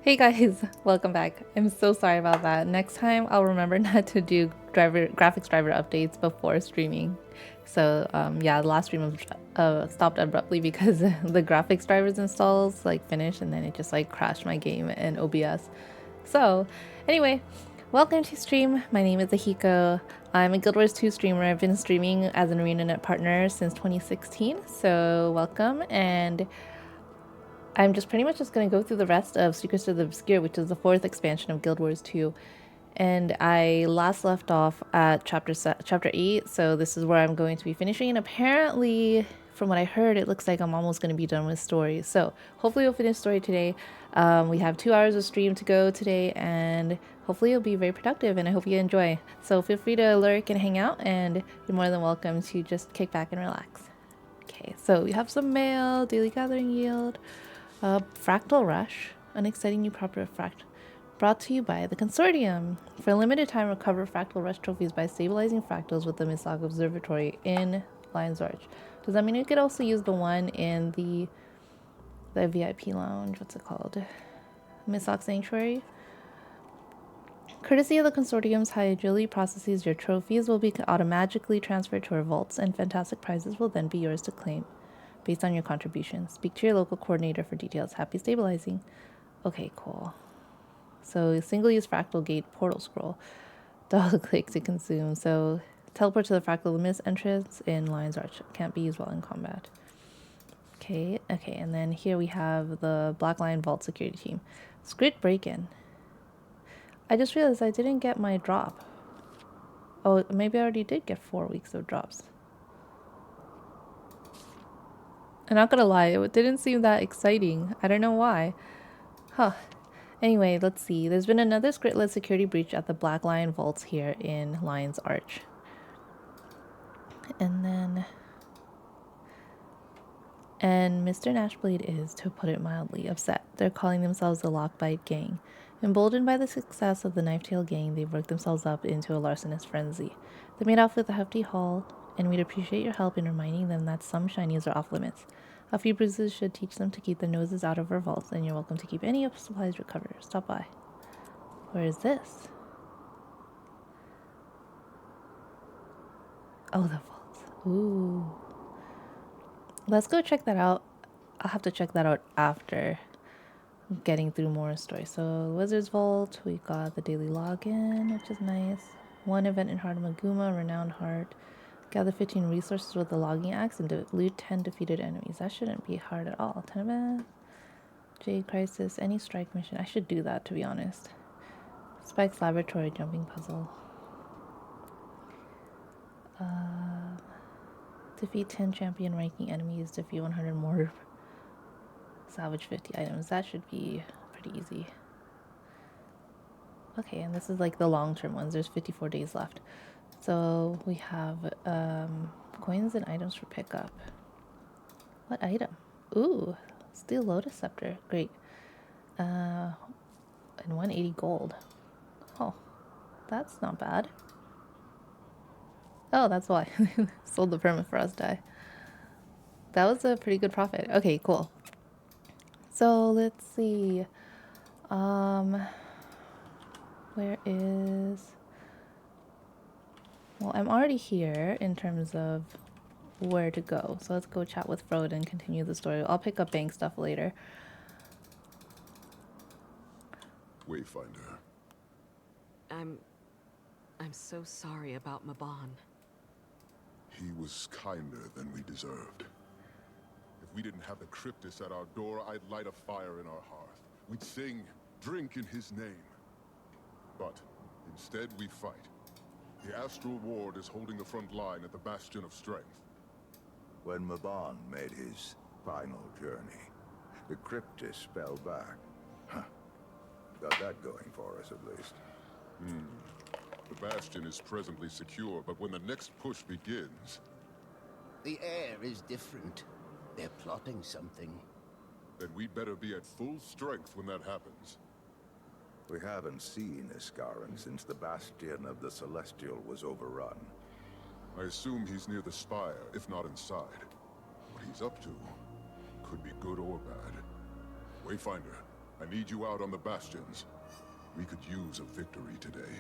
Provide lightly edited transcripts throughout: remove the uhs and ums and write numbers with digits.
Hey guys, welcome back. I'm so sorry about that. Next time I'll remember not to do graphics driver updates before streaming. So yeah, the last stream stopped abruptly because the graphics drivers installs finished and then it just crashed my game in OBS. So anyway, welcome to stream. My name is Ahiko. I'm a Guild Wars 2 streamer. I've been streaming as an ArenaNet partner since 2016. So welcome, and I'm just pretty much just going to go through the rest of Secrets of the Obscure, which is the fourth expansion of Guild Wars 2. And I last left off at chapter 8, so this is where I'm going to be finishing. And apparently, from what I heard, it looks like I'm almost going to be done with story. So hopefully we'll finish story today. We have 2 hours of stream to go today, and hopefully it'll be very productive, and I hope you enjoy. So feel free to lurk and hang out, and you're more than welcome to just kick back and relax. Okay, so we have some mail, daily gathering yield. Fractal Rush, an exciting new property of Fract, brought to you by the Consortium. For a limited time, recover Fractal Rush trophies by stabilizing fractals with the Misak Observatory in Lion's Arch. Does that mean you could also use the one in the VIP lounge? What's it called? Misak Sanctuary? Courtesy of the Consortium's high agility processes, your trophies will be automatically transferred to our vaults, and fantastic prizes will then be yours to claim based on your contributions. Speak to your local coordinator for details. Happy stabilizing. Okay, cool. So single-use fractal gate portal scroll. Double click to consume. So teleport to the fractal mist entrance in Lion's Arch. Can't be used while in combat. Okay, and then here we have the Black Lion Vault security team. Script break-in. I just realized I didn't get my drop. Oh, maybe I already did get 4 weeks of drops. I'm not gonna lie, it didn't seem that exciting. I don't know why. Huh. Anyway, let's see. There's been another scriptless security breach at the Black Lion Vaults here in Lion's Arch. And Mr. Nashblade is, to put it mildly, upset. They're calling themselves the Lockbite Gang. Emboldened by the success of the Knifetail Gang, they've worked themselves up into a larcenous frenzy. They made off with a hefty haul, and we'd appreciate your help in reminding them that some shinies are off limits. A few bruises should teach them to keep their noses out of our vaults, and you're welcome to keep any supplies recovered. Stop by. Where is this? Oh, the vaults. Ooh. Let's go check that out. I'll have to check that out after getting through more story. So, Wizard's Vault, we got the daily login, which is nice. One event in Heart of Maguma, Renowned Heart. Gather 15 resources with the logging axe and loot 10 defeated enemies. That shouldn't be hard at all. Tenement, Jade Crisis, any strike mission. I should do that, to be honest. Spike's Laboratory jumping puzzle. Defeat 10 champion ranking enemies, defeat 100 more, salvage 50 items. That should be pretty easy. Okay, and this is like the long-term ones. There's 54 days left. So we have coins and items for pickup. What item? Ooh, Steel Lotus Scepter. Great. And 180 gold. Oh, that's not bad. Oh, that's why. Sold the permafrost die. That was a pretty good profit. Okay, cool. So let's see. Where is... Well, I'm already here in terms of where to go. So let's go chat with Frode and continue the story. I'll pick up bank stuff later. Wayfinder. I'm so sorry about Maban. He was kinder than we deserved. If we didn't have the Cryptus at our door, I'd light a fire in our hearth. We'd sing, drink in his name. But instead we fight. The Astral Ward is holding the front line at the Bastion of Strength. When Maban made his final journey, the Cryptus fell back. Huh. Got that going for us, at least. The Bastion is presently secure, but when the next push begins... The air is different. They're plotting something. Then we'd better be at full strength when that happens. We haven't seen Iskaran since the Bastion of the Celestial was overrun. I assume he's near the spire, if not inside. What he's up to could be good or bad. Wayfinder, I need you out on the bastions. We could use a victory today.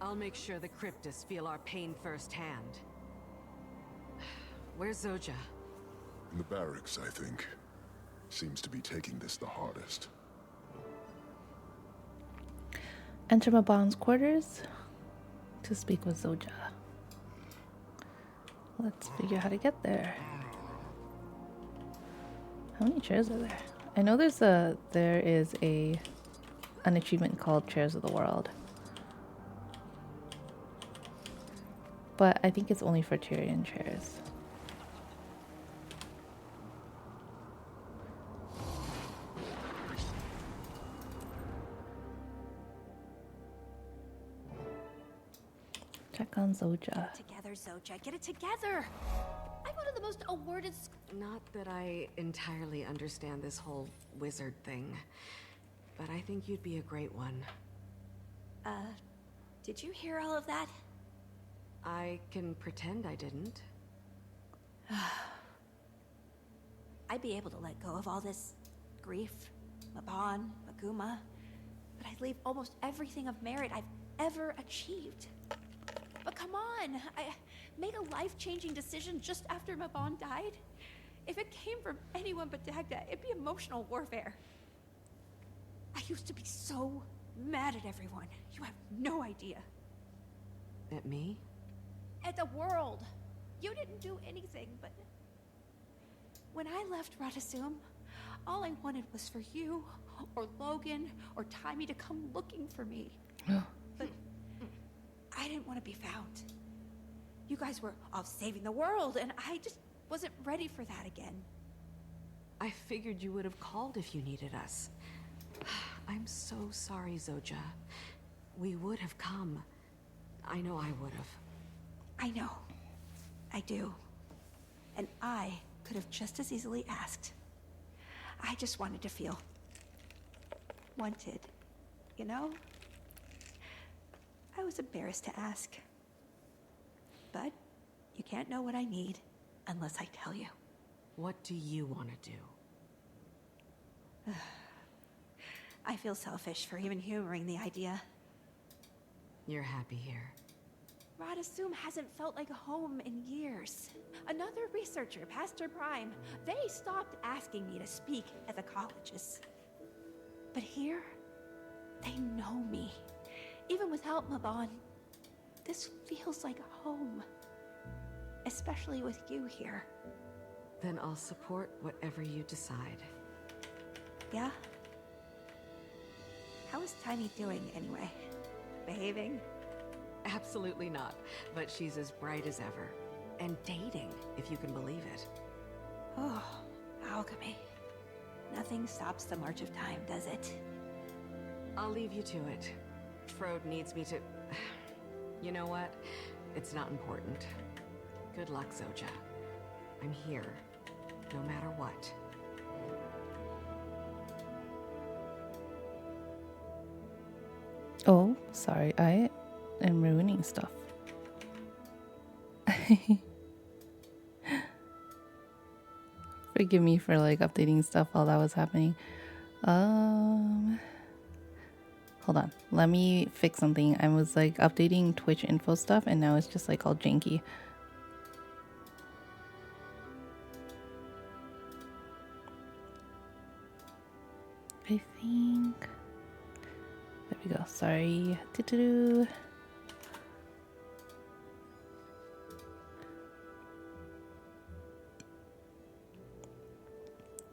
I'll make sure the Cryptists feel our pain firsthand. Where's Zoja? In the barracks, I think. Seems to be taking this the hardest. Enter Mabon's quarters to speak with Zoja. Let's figure out how to get there. How many chairs are there? I know there is an achievement called Chairs of the World. But I think it's only for Tyrion chairs. Check on Zoja. Together, Zoja. Get it together! I'm one of the most awarded... Not that I entirely understand this whole wizard thing, but I think you'd be a great one. Did you hear all of that? I can pretend I didn't. I'd be able to let go of all this grief, Mabon, Maguma, but I'd leave almost everything of merit I've ever achieved. But come on, I made a life-changing decision just after Mabon died. If it came from anyone but Dagda, it'd be emotional warfare. I used to be so mad at everyone. You have no idea. At me? At the world. You didn't do anything, but... When I left Radasum, all I wanted was for you, or Logan, or Timmy to come looking for me. But I didn't want to be found. You guys were off saving the world, and I just wasn't ready for that again. I figured you would have called if you needed us. I'm so sorry, Zoja. We would have come. I know I would have. I know. I do. And I could have just as easily asked. I just wanted to feel wanted, you know? I was embarrassed to ask. But you can't know what I need unless I tell you. What do you want to do? I feel selfish for even humoring the idea. You're happy here. Radasum hasn't felt like a home in years. Another researcher past her prime, they stopped asking me to speak at the colleges. But here, they know me. Even without Mabon, this feels like home. Especially with you here. Then I'll support whatever you decide. Yeah? How is Tiny doing, anyway? Behaving? Absolutely not, but she's as bright as ever. And dating, if you can believe it. Oh, alchemy. Nothing stops the march of time, does it? I'll leave you to it. Frode needs me to... You know what? It's not important. Good luck, Zoja. I'm here, no matter what. Oh, sorry, I am ruining stuff. Forgive me for like updating stuff while that was happening. Hold on, let me fix something. I was like updating Twitch info stuff and now it's just like all janky. I think there we go. Sorry. Doo-doo-doo.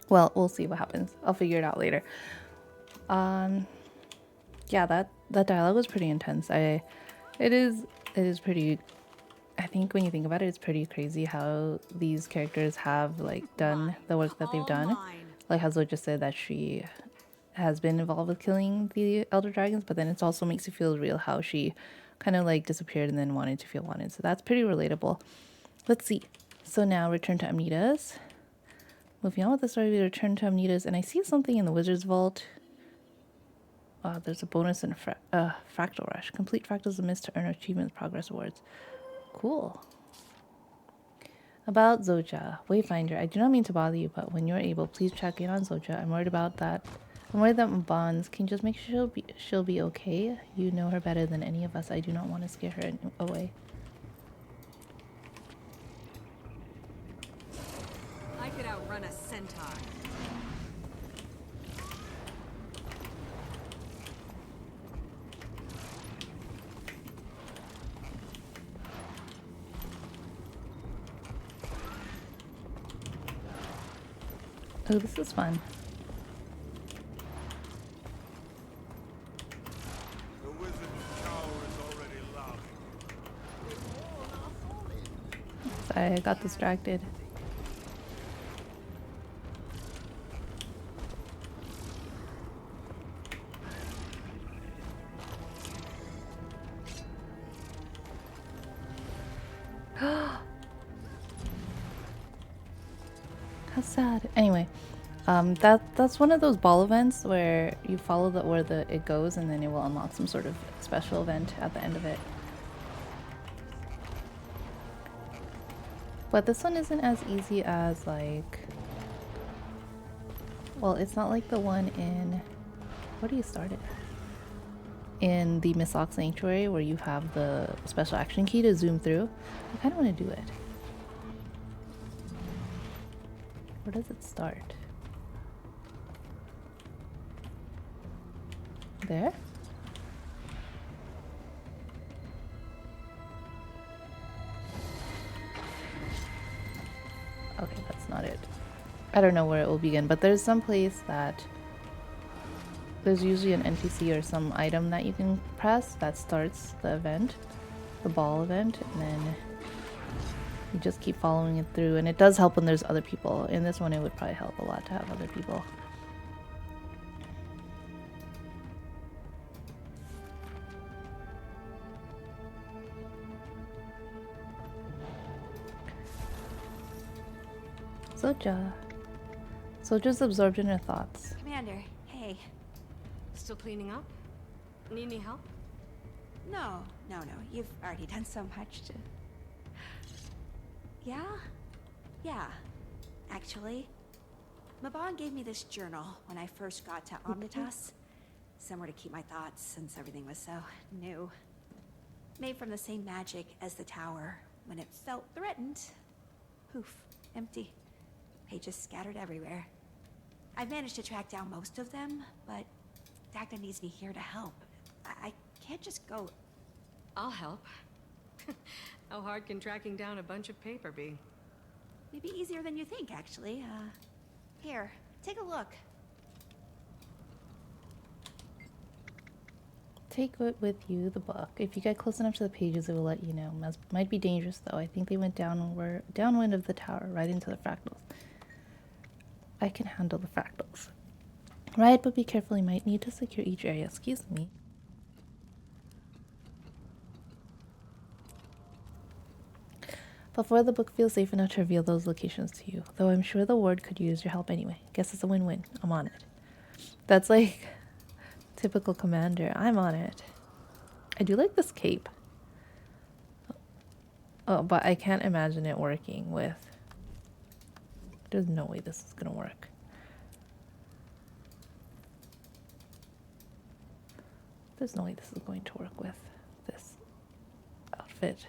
Well, we'll see what happens. I'll figure it out later. Yeah, that dialogue was pretty intense. It is pretty. I think when you think about it, it's pretty crazy how these characters have like done the work that they've done. Like Hazo just said that she has been involved with killing the elder dragons, but then it also makes you feel real how she kind of like disappeared and then wanted to feel wanted. So that's pretty relatable. Let's see. So now return to Amnita's. Moving on with the story, we return to Amnita's, and I see something in the wizard's vault. There's a bonus in Fractal Rush. Complete fractals amiss to earn achievements progress awards. Cool. About Zoja, Wayfinder. I do not mean to bother you, but when you're able, please check in on Zoja. I'm worried about that. Don't worry that bonds. Can you just make sure she'll be okay? You know her better than any of us. I do not want to scare her away. I could outrun a centaur. Oh, this is fun. The wizard's tower is already loud. Sorry, I got distracted. How sad. Anyway, that's one of those ball events where you follow where it goes, and then it will unlock some sort of special event at the end of it. But this one isn't as easy as like. Well, it's not like the one in. Where do you start it? In the Misok Sanctuary, where you have the special action key to zoom through. I kind of want to do it. Where does it start? There? Okay, that's not it. I don't know where it will begin, but there's some place that there's usually an NPC or some item that you can press that starts the event, the ball event, and then you just keep following it through, and it does help when there's other people. In this one, it would probably help a lot to have other people. Soja. Soja's absorbed in her thoughts. Commander, hey. Still cleaning up? Need any help? No. You've already done so much to... Yeah? Yeah. Actually, Mabon gave me this journal when I first got to Omnitas. Somewhere to keep my thoughts since everything was so new. Made from the same magic as the tower. When it felt threatened, poof, empty. Pages scattered everywhere. I've managed to track down most of them, but Dagda needs me here to help. I can't just go... I'll help. How hard can tracking down a bunch of paper be? Maybe easier than you think, actually. Here, take a look. Take with you the book. If you get close enough to the pages, it will let you know. Might be dangerous, though. I think they went downwind of the tower, right into the fractals. I can handle the fractals. Right, but be careful. You might need to secure each area. Excuse me. Before the book feels safe enough to reveal those locations to you, though I'm sure the ward could use your help anyway. Guess it's a win-win. I'm on it. That's like typical commander. I'm on it. I do like this cape. Oh, but I can't imagine it working with... There's no way this is gonna work. There's no way this is going to work with this outfit.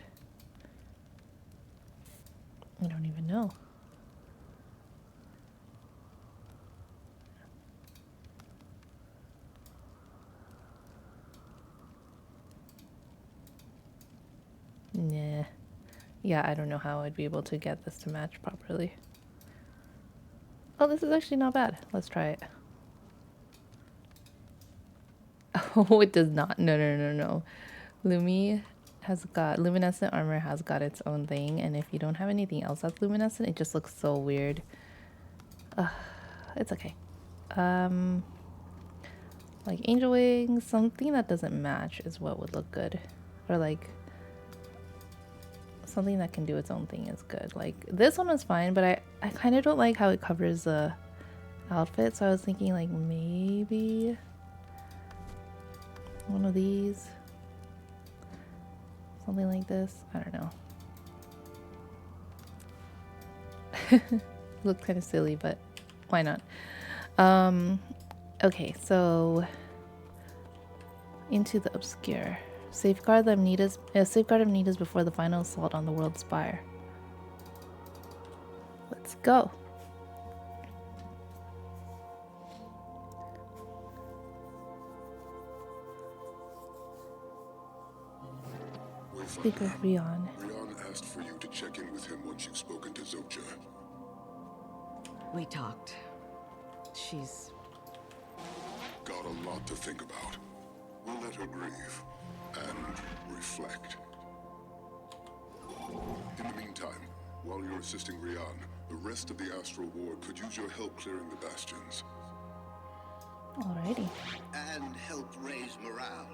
I don't even know. Nah. Yeah, I don't know how I'd be able to get this to match properly. Oh, this is actually not bad. Let's try it. Oh, it does not. No. Luminescent armor has got its own thing, and if you don't have anything else that's luminescent, it just looks so weird. It's okay. Like angel wings, something that doesn't match is what would look good. Or like something that can do its own thing is good. Like this one was fine, but I kind of don't like how it covers the outfit, so I was thinking like maybe one of these. Something like this. I don't know. Looks kind of silly, but why not? Okay, so into the obscure. Safeguard the safeguard Amnitas before the final assault on the world spire. Let's go. Speak with Rion. Rion asked for you to check in with him once you've spoken to Zoja. We talked. She's... Got a lot to think about. We'll let her grieve and reflect. In the meantime, while you're assisting Rion, the rest of the Astral Ward could use your help clearing the bastions. Alrighty. And help raise morale.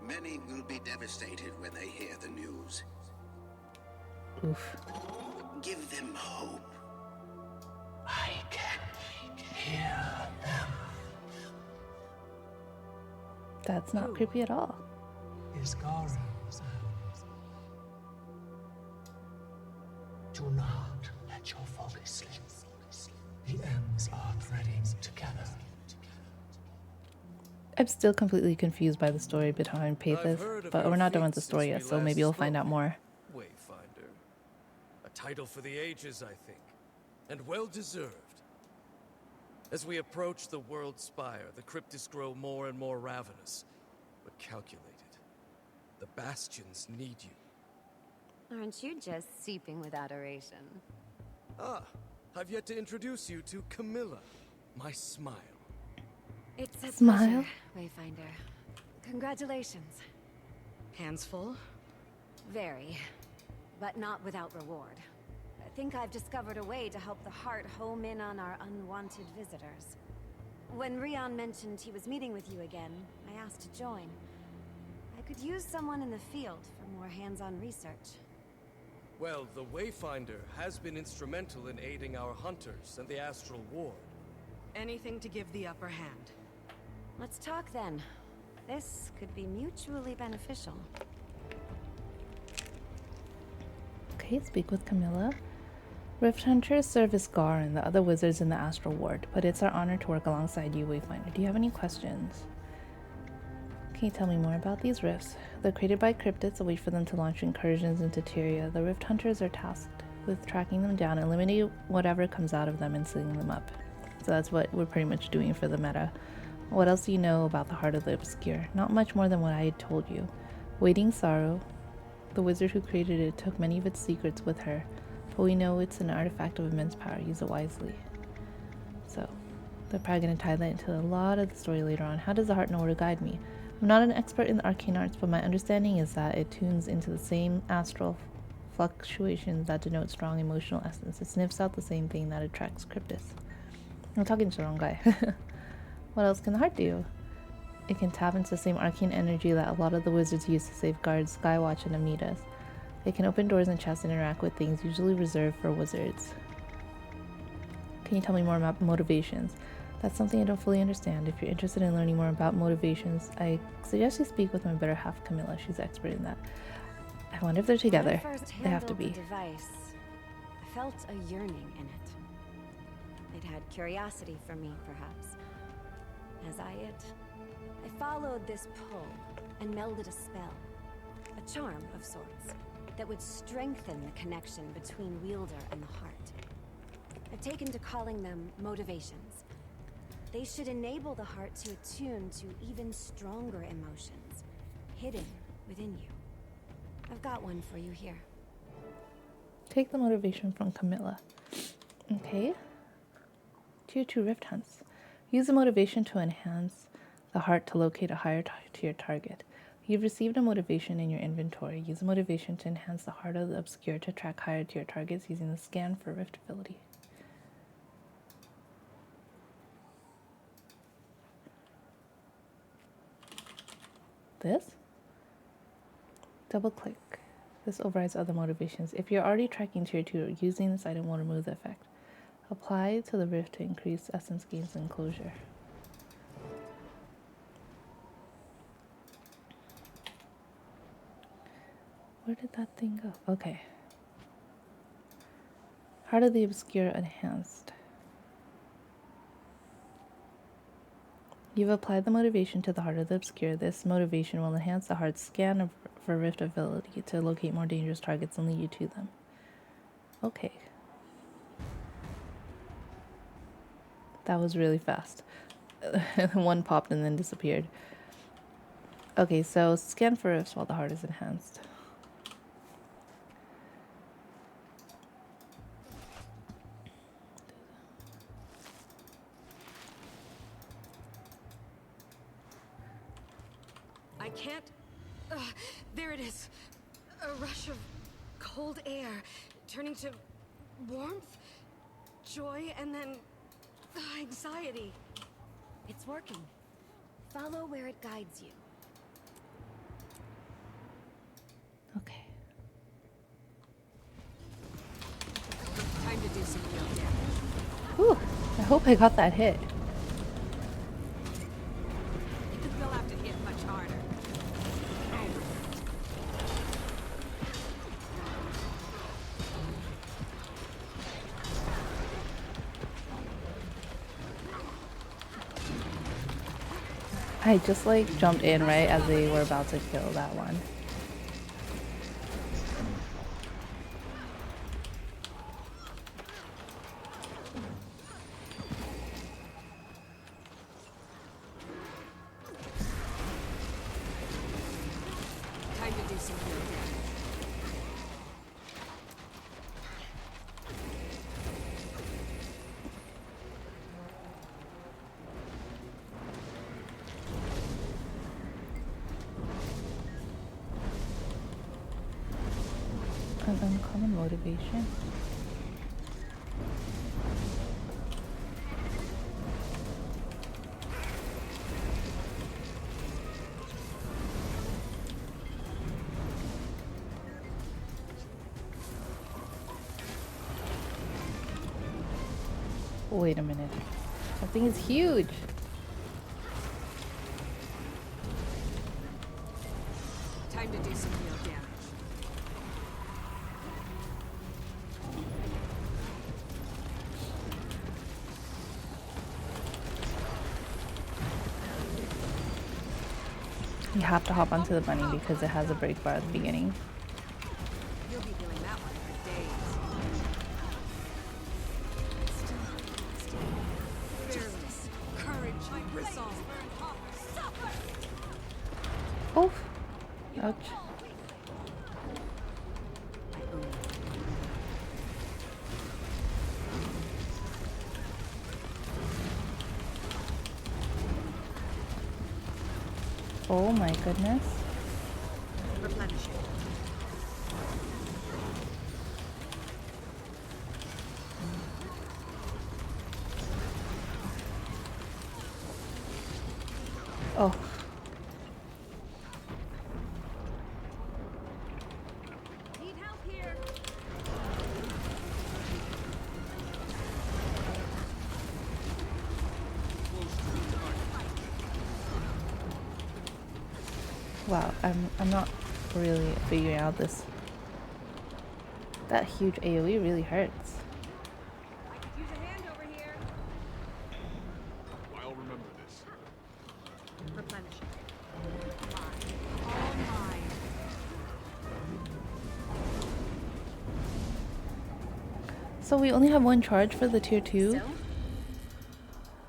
Many will be devastated when they hear the news. Oof. Give them hope. I can hear them. That's not creepy at all. Is Garen's hands. Do not let your focus slip. The M's are threading together. I'm still completely confused by the story behind Pathos, but we're not done with the story yet, so maybe we'll find out more. Wayfinder. A title for the ages, I think. And well deserved. As we approach the world spire, the cryptists grow more and more ravenous, but calculated. The bastions need you. Aren't you just seeping with adoration? Ah, I've yet to introduce you to Camilla, my smile. It's a Smile. pleasure, Wayfinder. Congratulations. Hands full? Very, but not without reward. I think I've discovered a way to help the Heart home in on our unwanted visitors. When Rion mentioned he was meeting with you again, I asked to join. I could use someone in the field for more hands-on research. Well, the Wayfinder has been instrumental in aiding our hunters and the Astral Ward. Anything to give the upper hand. Let's talk then. This could be mutually beneficial. Okay, speak with Camilla. Rift Hunters serve as Gar and the other wizards in the Astral Ward, but it's our honor to work alongside you, Wayfinder. Do you have any questions? Can you tell me more about these rifts? They're created by cryptids and wait for them to launch incursions into Tyria. The Rift Hunters are tasked with tracking them down, eliminating whatever comes out of them and sealing them up. So that's what we're pretty much doing for the meta. What else do you know about the Heart of the Obscure? Not much more than what I had told you. Waiting Sorrow, the wizard who created it, took many of its secrets with her, but we know it's an artifact of immense power. Use it wisely. So, they're probably going to tie that into a lot of the story later on. How does the heart know where to guide me? I'm not an expert in the arcane arts, but my understanding is that it tunes into the same astral fluctuations that denote strong emotional essence. It sniffs out the same thing that attracts cryptids. I'm talking to the wrong guy. What else can the heart do? It can tap into the same arcane energy that a lot of the wizards use to safeguard Skywatch and Amnitas. It can open doors and chests and interact with things usually reserved for wizards. Can you tell me more about motivations? That's something I don't fully understand. If you're interested in learning more about motivations, I suggest you speak with my better half, Camilla. She's expert in that. I wonder if they're together. When I first They have to handled be. the device, I felt a yearning in it. It had curiosity for me, perhaps. As I followed this pull and melded a spell, a charm of sorts, that would strengthen the connection between wielder and the heart. I've taken to calling them motivations. They should enable the heart to attune to even stronger emotions, hidden within you. I've got one for you here. Take the motivation from Camilla. Okay. Tier 2 Rift Hunts. Use the motivation to enhance the heart to locate a higher tier target. You've received a motivation in your inventory. Use the motivation to enhance the Heart of the Obscure to track higher tier targets using the scan for Rift ability. This? Double click. This overrides other motivations. If you're already tracking tier 2, using this item will remove the effect. Apply to the rift to increase essence gains and closure. Where did that thing go? Okay. Heart of the Obscure enhanced. You've applied the motivation to the Heart of the Obscure. This motivation will enhance the Heart's scan for rift ability to locate more dangerous targets and lead you to them. Okay. That was really fast. One popped and then disappeared. Okay, so scan for rifts while the heart is enhanced. I can't... there it is. A rush of cold air, turning to warmth, joy, and then anxiety. It's working. Follow where it guides you. Okay. Time to do some real damage. Whew, I hope I got that hit. They'll have to hit much harder. I just like jumped in right as they were about to kill that one. Time to do some real damage. An uncommon motivation. Wait a minute. That thing is huge. Time to do some real damage. You have to hop onto the bunny because it has a break bar at the beginning. You'll be doing that one for days. Fearless, courage, resolve. Oh, ouch. Oh my goodness. Replenish it. Oh. Need help here. Wow, I'm not really figuring out this. That huge AoE really hurts. I could use a hand over here. I'll remember this. Replenish it. Mine. All mine. So we only have one charge for the tier 2? So,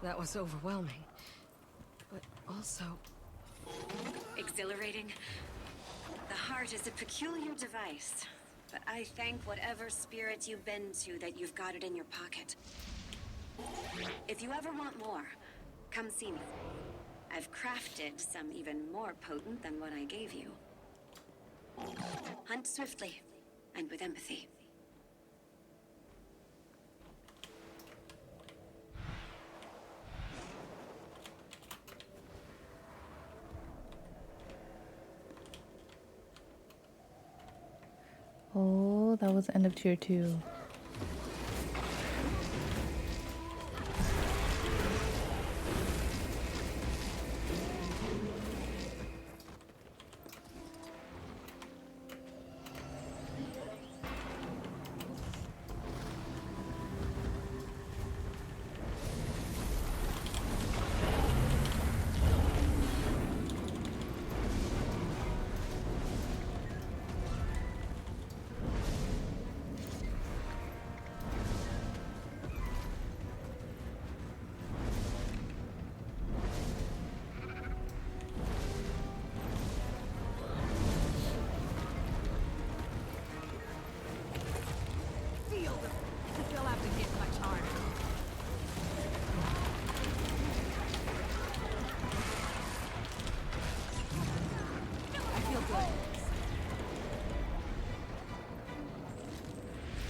That was overwhelming. But also... exhilarating. The heart is a peculiar device, but I thank whatever spirit you've been to that you've got it in your pocket. If you ever want more, come see me. I've crafted some even more potent than what I gave you. Hunt swiftly and with empathy. Oh, that was the end of tier 2.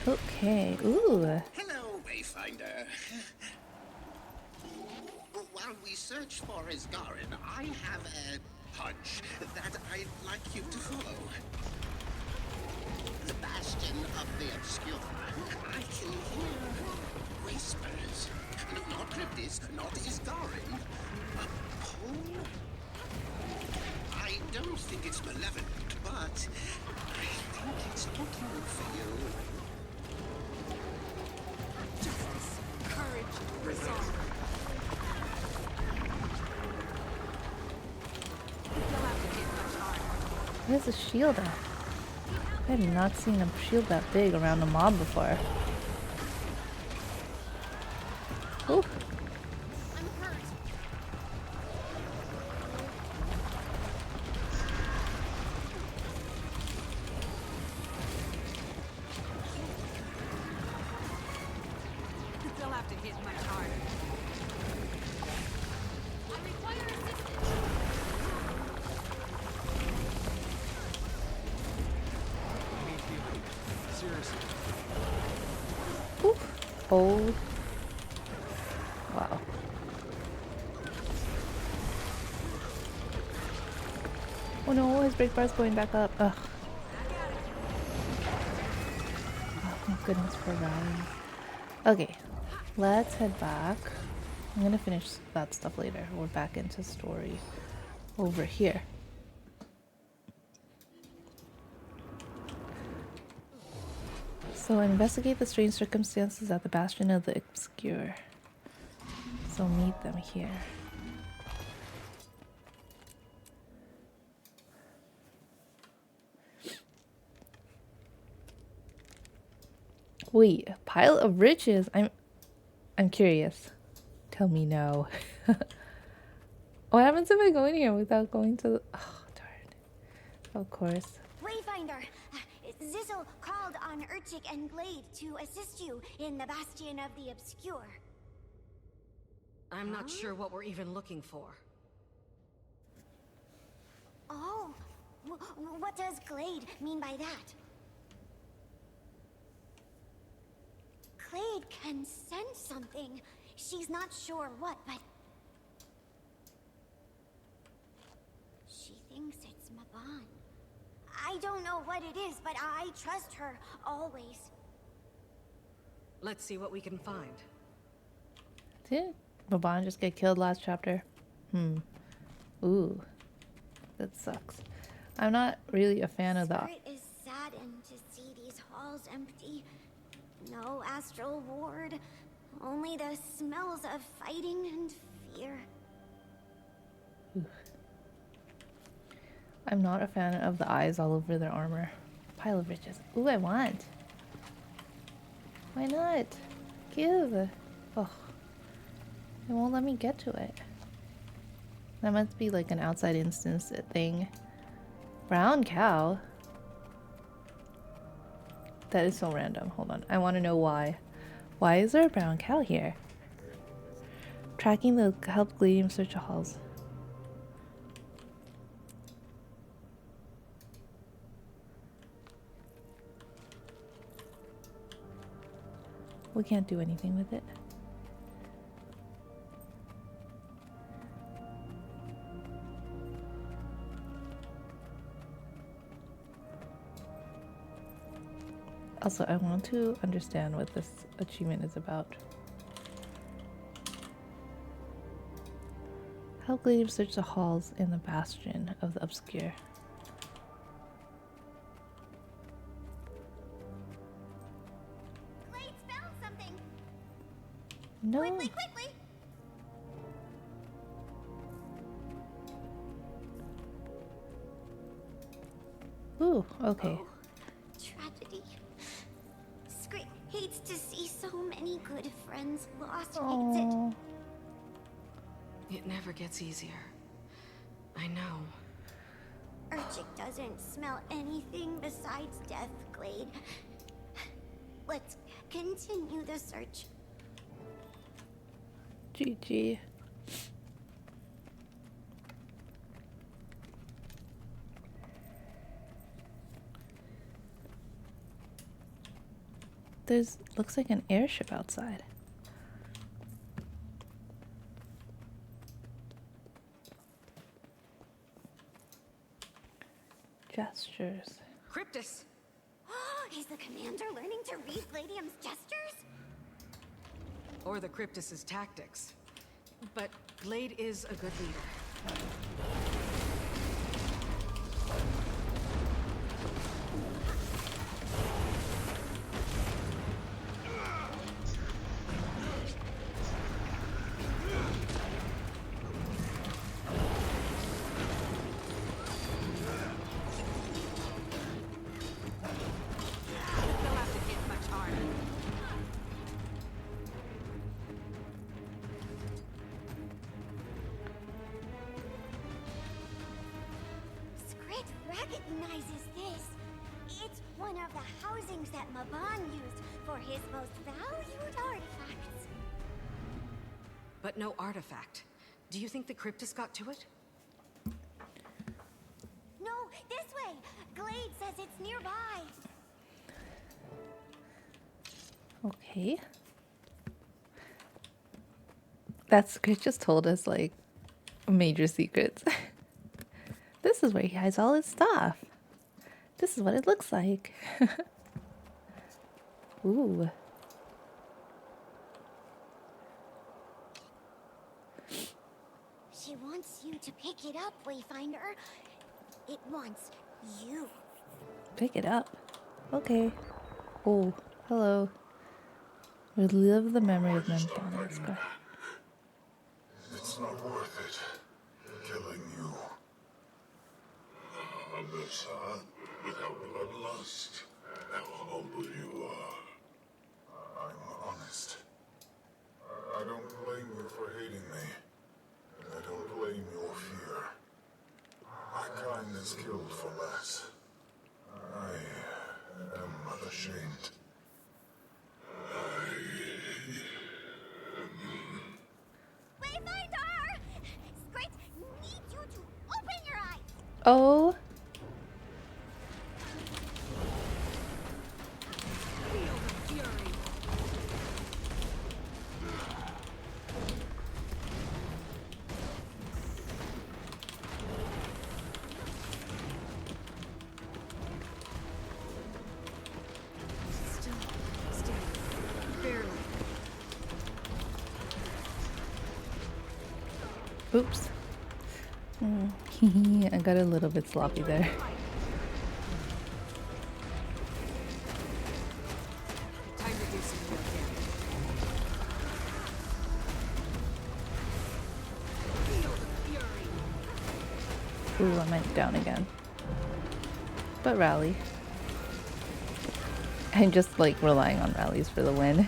Okay. Ooh. Hello, Wayfinder. While we search for Isgarin, I have a hunch that I'd like you to follow. The bastion of the obscure. I can hear whispers. No, not Cryptis, not Isgarin. A poem? I don't think it's malevolent, but I think it's looking for you. Justice, courage, resolve. You'll have to hit much harder. Where's the shield at? I have not seen a shield that big around a mob before. Ooh. I'm hurt. They'll have to hit much harder. I require assistance. Seriously. Ooh. Oh. Wow. Oh no, his break bar's going back up. Ugh. Oh, thank goodness for rallying. Okay, let's head back. I'm gonna finish that stuff later. We're back into story over here. So investigate the strange circumstances at the Bastion of the Obscure. So meet them here. Wait, a pile of riches? I'm curious. Tell me no. What happens if I go in here without going to the... Oh, darn. Of course. Wayfinder, Zizzle called on Urchik and Glade to assist you in the Bastion of the Obscure. I'm not sure what we're even looking for. Oh, what does Glade mean by that? Glade can sense something. She's not sure what, but... she thinks it's Maban. I don't know what it is, but I trust her always. Let's see what we can find. Did Maban just get killed last chapter? Ooh. That sucks. I'm not really a fan of that. Spirit is saddened to see these halls empty. No astral ward. Only the smells of fighting and fear. I'm not a fan of the eyes all over their armor. Pile of riches. Ooh, I want. Why not? Give. Oh. It won't let me get to it. That must be like an outside instance thing. Brown cow? That is so random. Hold on. I want to know why. Why is there a brown cow here? Tracking the help Gleam search halls. We can't do anything with it. Also, I want to understand what this achievement is about. Help Glade search the halls in the Bastion of the Obscure. Glade's found something! No. Quickly, quickly! Ooh, okay. Oh, tragedy. Script hates to see so many good friends lost. Hates it. Oh. It never gets easier. I know. Urchik doesn't smell anything besides death, Glade. Let's continue the search. GG. there's looks like an airship outside. Gestures. Cryptus! Is the commander learning to read Gladium's gestures? Or the Cryptus's tactics. But Glade is a good leader. They'll have to hit much harder. Skrit recognizes this. It's one of the housings that Maban used for his most valued artifacts. But no artifact. Do you think the Cryptus got to it? No, this way! Glade says it's nearby. Okay. That script just told us like major secrets. This is where he hides all his stuff. This is what it looks like. Ooh. She wants you to pick it up, Wayfinder. It wants you. Pick it up. Okay. Oh, hello. Relive the memory of Memphis. It's not worth it. Killing you. Abyssal, without bloodlust, how humble you are. I'm honest. I don't blame you for hating me. And I don't blame your fear. My kind is killed for less. I am ashamed. Wayfinder! Skrit needs you to open your eyes. Oh. Feel the fury. Still, barely. Oops. I got a little bit sloppy there. Time to do some more damage. Feel the fury. Ooh, I went down again. But rally. I'm just like relying on rallies for the win. Are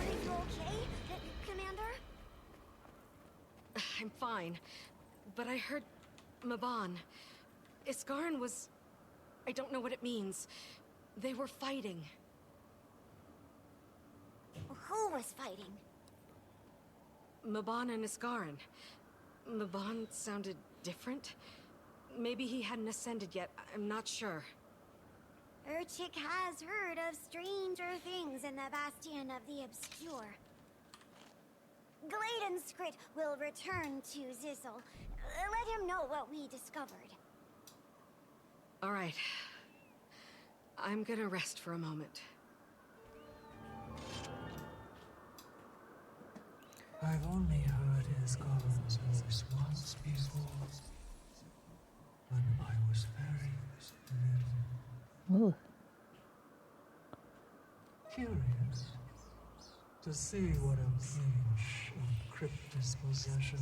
you okay, Commander? I'm fine. But I heard Maban. Iskaran was... I don't know what it means. They were fighting. Who was fighting? Maban and Iskaran. Maban sounded different. Maybe he hadn't ascended yet. I'm not sure. Urchik has heard of stranger things in the Bastion of the Obscure. Glade and Skrit will return to Zizzle. Let him know what we discovered. All right. I'm gonna rest for a moment. I've only heard his God's voice once before, when I was very little. Ooh. Curious to see what a pinch of Cryptus possession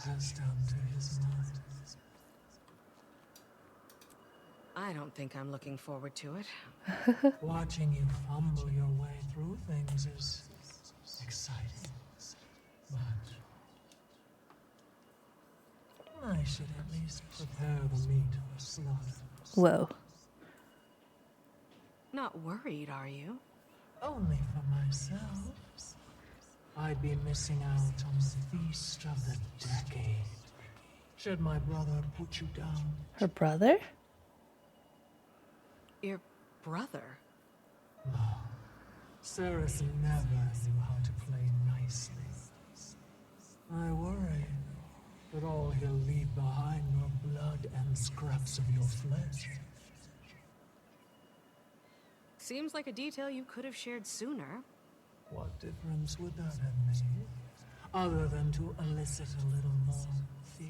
has done to his mind. I don't think I'm looking forward to it. Watching you fumble your way through things is exciting. But I should at least prepare the meat for slaughter. Whoa. Not worried, are you? Only for myself. I'd be missing out on the feast of the decade. Should my brother put you down? Her brother? Your brother? Ceres never knew how to play nicely. I worry that all he'll leave behind are blood and scraps of your flesh. Seems like a detail you could have shared sooner. What difference would that have made? Other than to elicit a little more fear?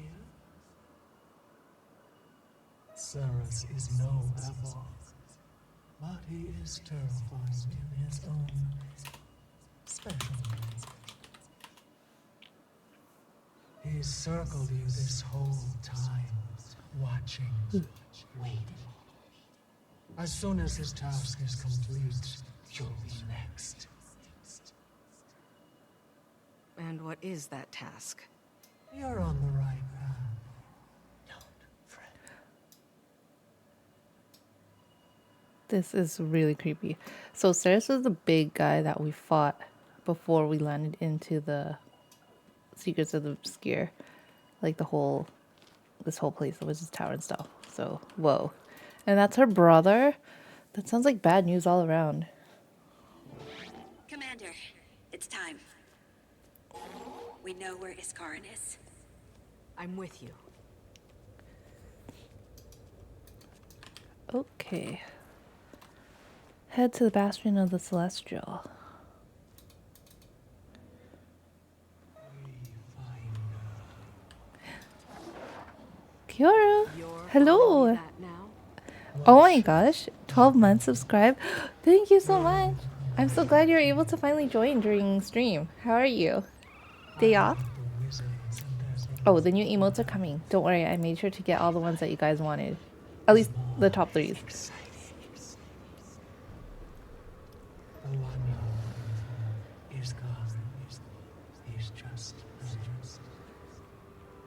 Ceres is no Avar, but he is terrifying in his own special way. He's circled you this whole time, watching, waiting. As soon as his task is complete, you'll be next. And what is that task? You're on the right path. Don't fret. This is really creepy. So Ceres was the big guy that we fought before we landed into the Secrets of the Skier. Like this whole place, the Wizard's Tower and stuff. So, whoa. And that's her brother? That sounds like bad news all around. Commander, it's time. We know where Iskarin is. I'm with you. Okay. Head to the Bastion of the Celestial. Kiora! Hello! Oh my gosh, 12 months subscribed. Thank you so much. I'm so glad you're able to finally join during stream. How are you? Day off? Oh, the new emotes are coming. Don't worry, I made sure to get all the ones that you guys wanted. At least the top 3s.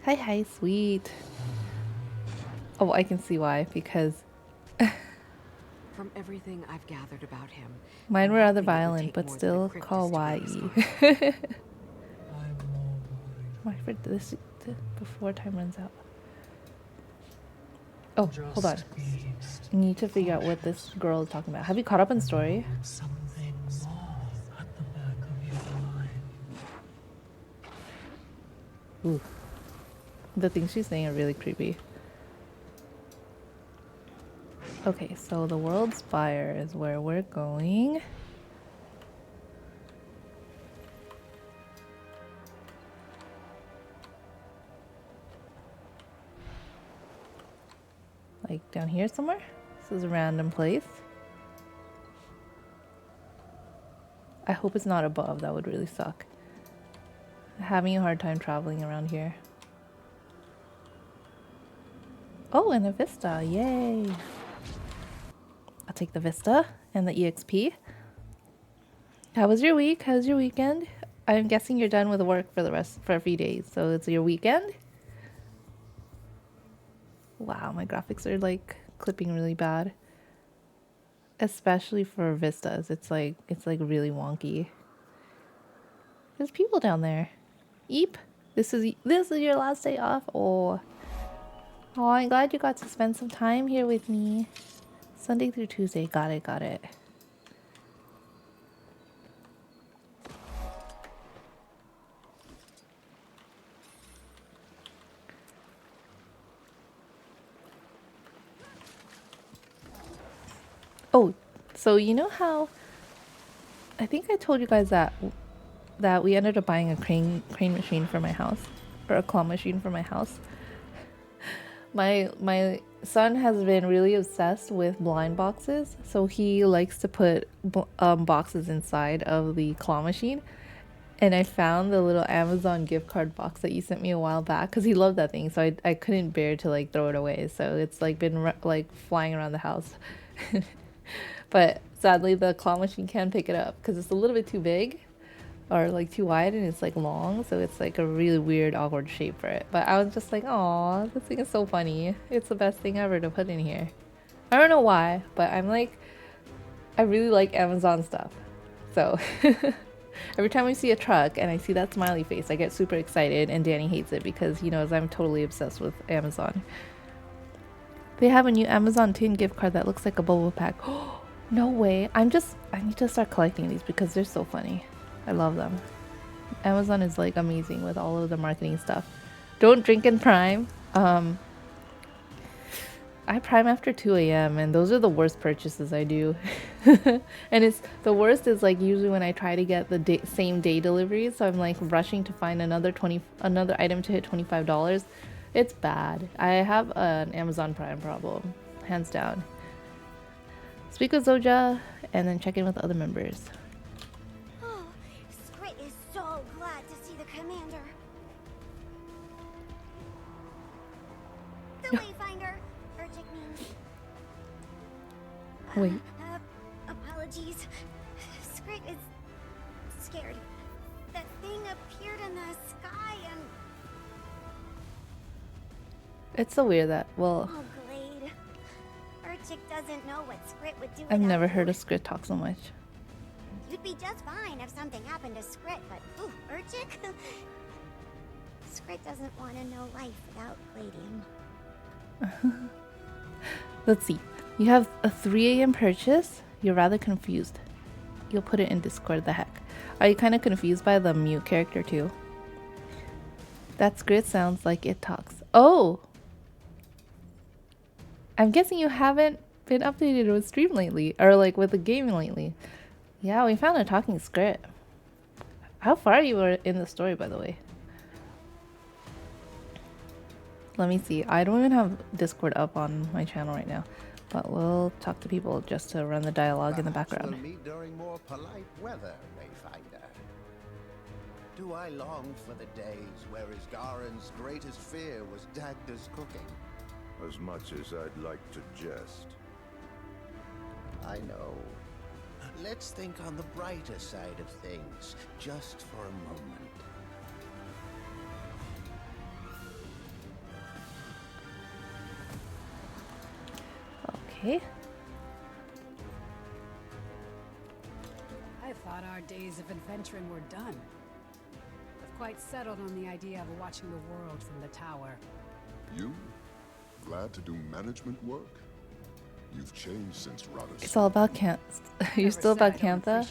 Hi, hi, sweet. Oh, I can see why, because From everything I've gathered about him, mine were rather violent, but still kawaii. Why for this before time runs out? Oh, hold on. I need to figure out what this girl is talking about. Have you caught up on the story? Something more at the back of your mind. Ooh. The things she's saying are really creepy. Okay, so the World Spire is where we're going. Like down here somewhere? This is a random place. I hope it's not above, that would really suck. I'm having a hard time traveling around here. Oh, and a Vista, yay! I'll take the Vista and the EXP. How was your week? How's your weekend? I'm guessing you're done with work for a few days, so it's your weekend? Wow, my graphics are like clipping really bad. Especially for Vistas. It's like really wonky. There's people down there. Eep. This is your last day off. Oh, I'm glad you got to spend some time here with me. Sunday through Tuesday. Got it. Oh, so you know how I think I told you guys that we ended up buying a crane machine for my house, or a claw machine for my house. My son has been really obsessed with blind boxes, so he likes to put boxes inside of the claw machine. And I found the little Amazon gift card box that you sent me a while back because he loved that thing, so I couldn't bear to like throw it away. So it's like been like flying around the house. But sadly the claw machine can't pick it up because it's a little bit too big or like too wide, and it's like long, so it's like a really weird awkward shape for it. But I was just like, aw, this thing is so funny. It's the best thing ever to put in here. I don't know why, but I really like Amazon stuff. So every time I see a truck and I see that smiley face, I get super excited, and Danny hates it because he knows I'm totally obsessed with Amazon. They have a new Amazon tin gift card that looks like a bubble pack. No way. I need to start collecting these because they're so funny. I love them. Amazon is like amazing with all of the marketing stuff. Don't drink in Prime. I Prime after 2 a.m. and those are the worst purchases I do. And it's the worst is like usually when I try to get the same day delivery, so I'm like rushing to find another item to hit $25. It's bad. I have an Amazon Prime problem, hands down. Speak with Zoja and then check in with other members. Oh, Skrit is so glad to see the commander. The Wayfinder. Urgic means. Wait. Apologies. Skrit is scared. That thing appeared in the sky and. It's so weird that, well, Oh, Glade. Urgic doesn't know what Skrit would do. I've without never you. heard of Skrit talk so much. You'd be just fine if something happened to Skrit, but ooh, Urgic? Skrit doesn't want to know life without Gladium. Let's see. You have a 3 a.m. purchase. You're rather confused. You'll put it in Discord, the heck. Are you kind of confused by the mute character too? That Skrit sounds like it talks. Oh! I'm guessing you haven't been updated with stream lately, or like with the game lately. Yeah, we found a talking Skrit. How far you were in the story, by the way? Let me see. I don't even have Discord up on my channel right now, but we'll talk to people just to run the dialogue in the background. We'll meet during more polite weather, Wayfinder. Do I long for the days where Isgaren's greatest fear was Dagda's cooking? As much as I'd like to jest. I know. Let's think on the brighter side of things, just for a moment. Okay. I thought our days of adventuring were done. I've quite settled on the idea of watching the world from the tower. You? Glad to do management work? You've changed since Rada's. It's all about You're still about Cantha?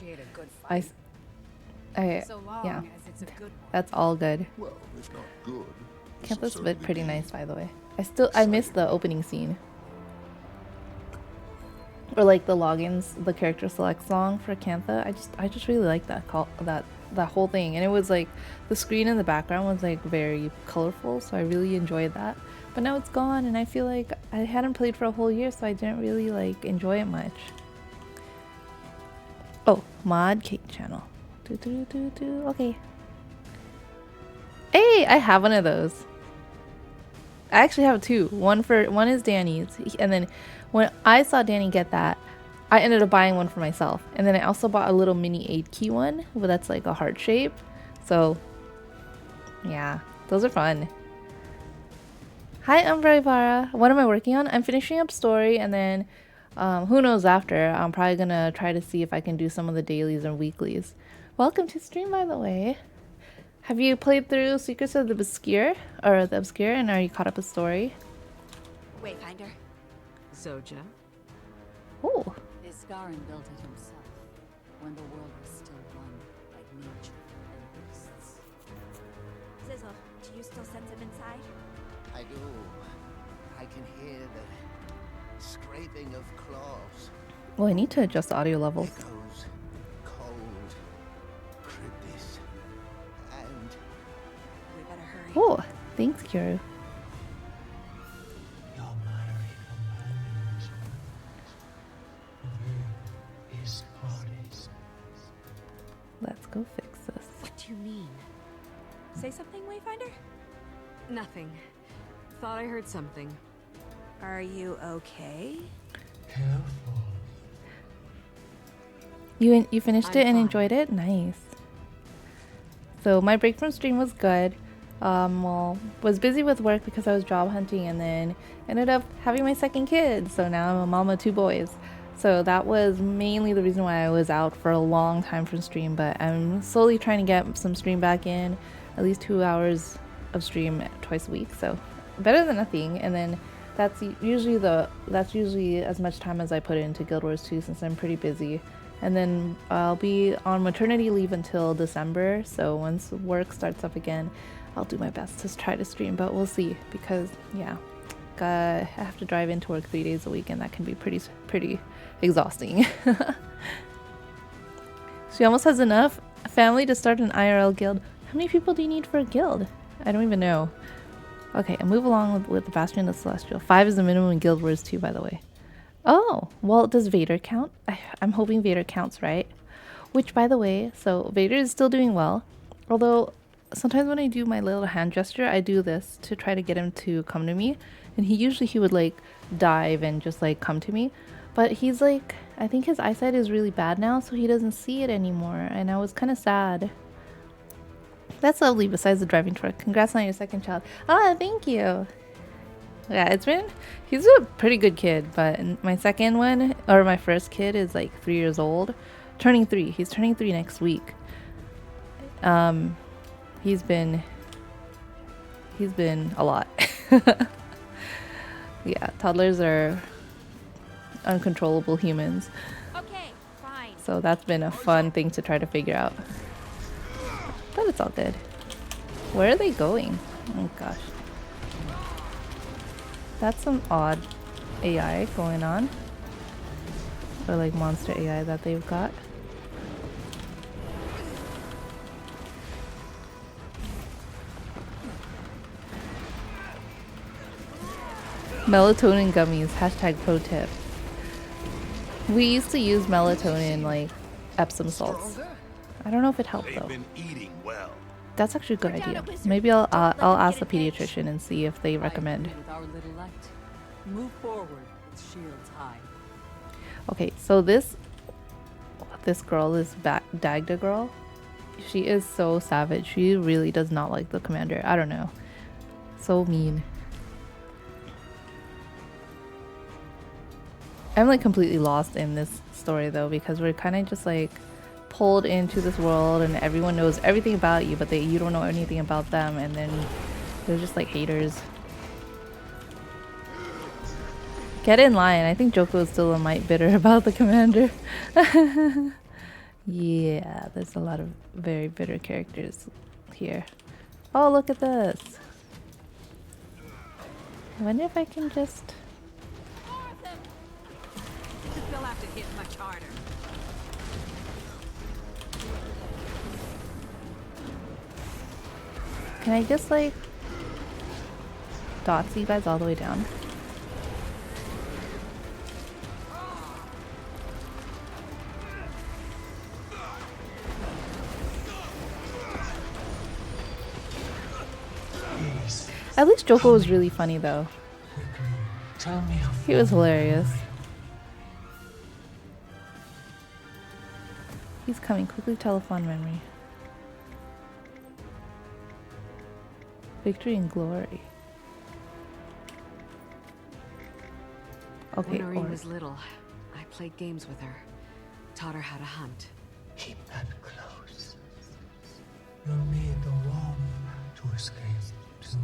So long yeah. as it's a good one. That's all good. Well, if not good. Cantha's pretty nice, by the way. I miss the opening scene. Or like the logins, the character select song for Cantha. I just really like that that whole thing. And it was like the screen in the background was like very colorful, so I really enjoyed that. But now it's gone and I feel like I hadn't played for a whole year, so I didn't really like enjoy it much. Oh, mod cake channel. Okay. Hey, I have one of those. I actually have two. One is Danny's, and then when I saw Danny get that, I ended up buying one for myself. And then I also bought a little mini 8-key one, but that's like a heart shape. So yeah, those are fun. Hi, Umbra Ivara. What am I working on? I'm finishing up story, and then who knows after. I'm probably gonna try to see if I can do some of the dailies and weeklies. Welcome to stream, by the way. Have you played through Secrets of the Obscure, and are you caught up with story? Wayfinder. Zoja. Oh. Isgaren built it himself when the world was still one by nature and beasts. Zizzle, do you still sense him inside? I do. I can hear the scraping of claws. Well, I need to adjust the audio levels. Echoes, cold, cryptis, and We better hurry. Oh, thanks, Kiro. Your mighty companions of his parties. Let's go fix this. What do you mean? Say something, Wayfinder? Nothing. Thought I heard something. Are you okay? Careful. You finished I'm it and fine. enjoyed it? Nice. So my break from stream was good. Well, was busy with work because I was job hunting, and then ended up having my second kid. So now I'm a mama of 2 boys. So that was mainly the reason why I was out for a long time from stream, but I'm slowly trying to get some stream back in, at least 2 hours of stream twice a week. So better than nothing. And then That's usually as much time as I put into Guild Wars 2 since I'm pretty busy. And then I'll be on maternity leave until December, so once work starts up again, I'll do my best to try to stream, but we'll see because yeah, I have to drive into work 3 days a week and that can be pretty exhausting. She almost has enough family to start an IRL guild. How many people do you need for a guild? I don't even know. Okay, I'll move along with the Bastion of Celestial. 5 is the minimum in Guild Wars 2, by the way. Oh, well, does Vader count? I'm hoping Vader counts, right? Which, by the way, so Vader is still doing well. Although, sometimes when I do my little hand gesture, I do this to try to get him to come to me. And he would like dive and just like come to me. But he's like, I think his eyesight is really bad now, so he doesn't see it anymore. And I was kind of sad. That's lovely, besides the driving truck. Congrats on your second child. Ah, thank you. Yeah, he's a pretty good kid, but my second one, or my first kid is like 3 years old. Turning 3. He's turning 3 next week. He's been a lot. Yeah, toddlers are uncontrollable humans. Okay, fine. So that's been a fun thing to try to figure out. But it's all good. Where are they going? Oh gosh. That's some odd AI going on. Or like monster AI that they've got. Melatonin gummies, hashtag pro tip. We used to use melatonin like Epsom salts. I don't know if it helped though. That's actually a good idea. Maybe I'll ask the pediatrician and see if they recommend. Move forward with shields high. Okay, so this girl, this Dagda girl, she is so savage. She really does not like the commander. I don't know. So mean. I'm like completely lost in this story though, because we're kind of just like pulled into this world and everyone knows everything about you, but you don't know anything about them, and then they're just like haters. Get in line. I think Joko is still a mite bitter about the commander. Yeah, there's a lot of very bitter characters here. Oh, look at this. I wonder if I can just... They'll have to hit much harder. Can I just like dots you guys all the way down? At least Joko was really funny though. He was hilarious. He's coming. Quickly telephone memory. Victory and glory. Okay. When Irene was little, I played games with her. Taught her how to hunt. Keep that close. You'll need the wand to escape too.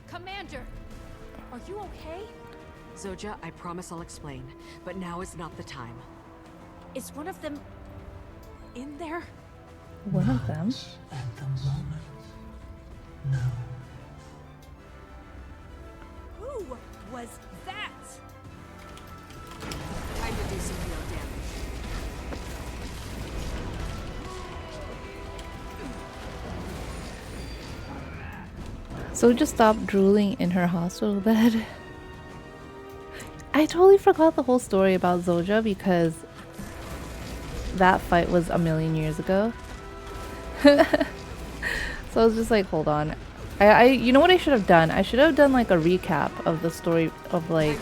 Commander, are you okay? Zoja, I promise I'll explain, but now is not the time. Is one of them in there? One of them? At the moment, no. Who was that? Time to do some real damage. So just stop drooling in her hospital bed. I totally forgot the whole story about Zoja because that fight was a million years ago. So I was just like, hold on. You know what I should have done? I should have done like a recap of the story of like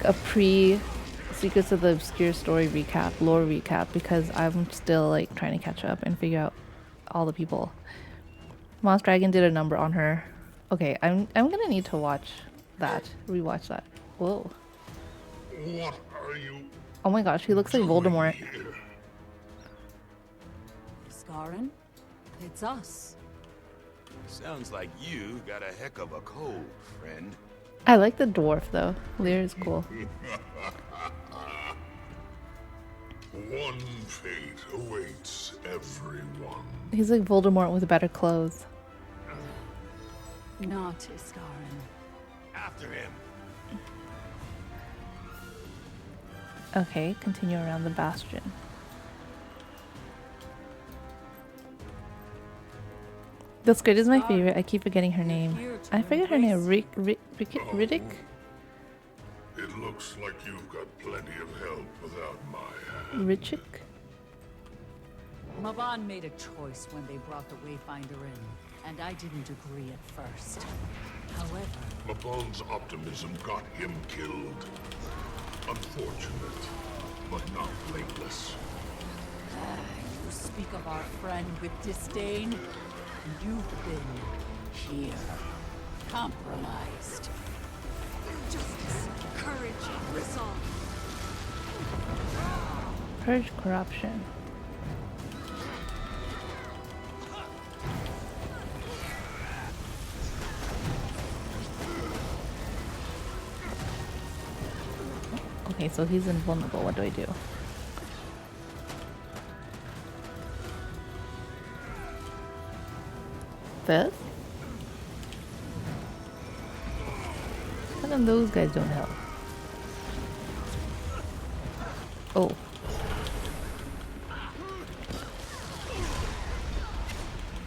a pre-Secrets of the Obscure story recap, lore recap, because I'm still like trying to catch up and figure out all the people. Moss Dragon did a number on her. Okay, I'm gonna need to watch that, rewatch that. Whoa. What are you? Oh my gosh, he looks like Voldemort. Scarran, it's us. Sounds like you got a heck of a cold, friend. I like the dwarf though. Lear is cool. One fate awaits everyone. He's like Voldemort with better clothes. Not Iskarin. After him. Okay, continue around the bastion. The squid is my favorite. I keep forgetting her name. I forget her name. Riddick? It looks like you've got plenty of help without my hand. Riddick? Maban made a choice when they brought the Wayfinder in, and I didn't agree at first. However, Maban's optimism got him killed. Unfortunate, but not blameless. you speak of our friend with disdain. You've been here, compromised. Justice, courage, resolve. Purge corruption. Okay, so he's invulnerable. What do I do? This? How come those guys don't help? Oh.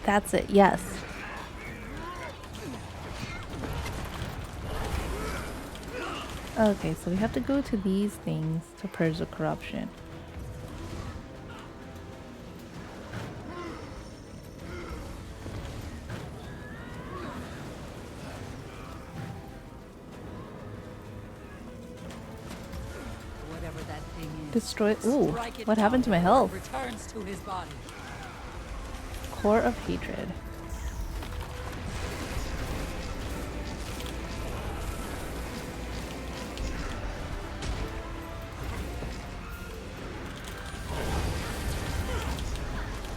That's it, yes. Okay, so we have to go to these things to purge the corruption. Whatever that thing is. Destroy. Ooh, what happened to my health? Returns to his body. Core of hatred.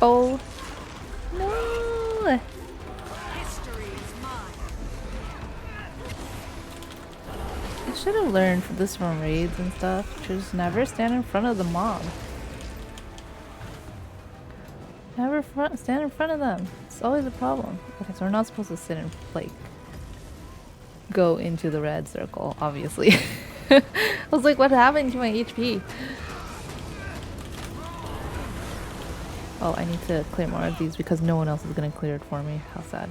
Oh no! History is mine. I should have learned from this from raids and stuff. Just never stand in front of the mob. Never stand in front of them. It's always a problem. Okay, so we're not supposed to sit and like go into the red circle, obviously. I was like, what happened to my HP? Oh, I need to clear more of these because no one else is gonna clear it for me. How sad.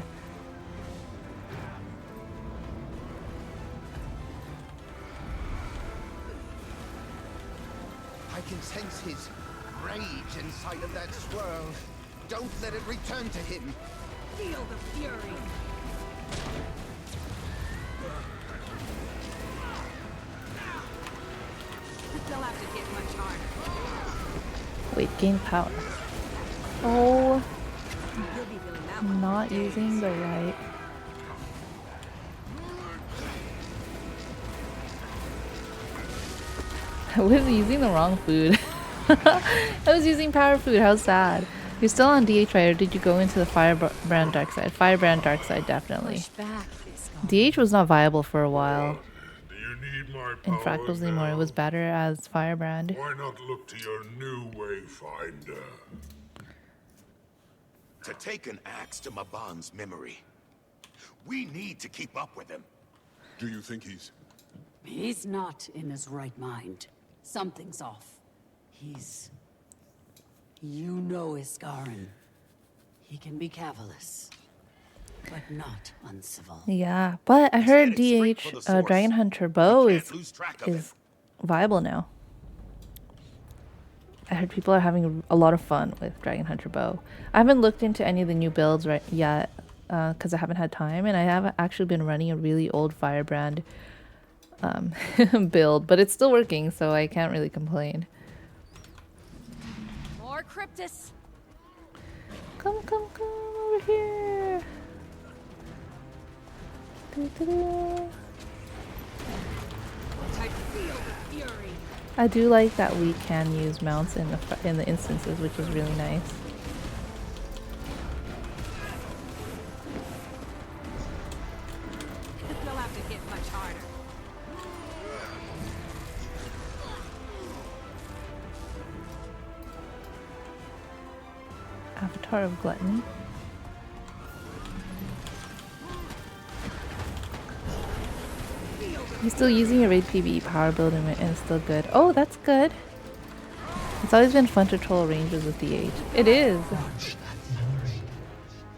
I can sense his rage inside of that swirl. Don't let it return to him. Feel the fury. They'll have to hit much harder. Wait, gain power. Oh, You'll be feeling that I'm not using the right. I was using the wrong food. I was using power food. How sad. You're still on DH, right? Or did you go into the Firebrand dark side? Firebrand dark side, definitely. DH was not viable for a while. Do you need my In power Fractals anymore. It was better as Firebrand. Why not look to your new Wayfinder? To take an axe to Maban's memory. We need to keep up with him. Do you think he's... He's not in his right mind. Something's off. He's... You know Iskarin. He can be cavalice, but not uncivil. Yeah, but I heard DH Dragon Hunter bow is viable now. I heard people are having a lot of fun with Dragon Hunter bow. I haven't looked into any of the new builds yet because I haven't had time, and I have actually been running a really old Firebrand build, but it's still working, so I can't really complain. More Cryptus. Come over here. I do like that we can use mounts in the instances, which is really nice. Avatar of Gluttony. You're still using your raid PvE power build and it's still good. Oh, that's good. It's always been fun to troll rangers with DH. It is. Watch that memory.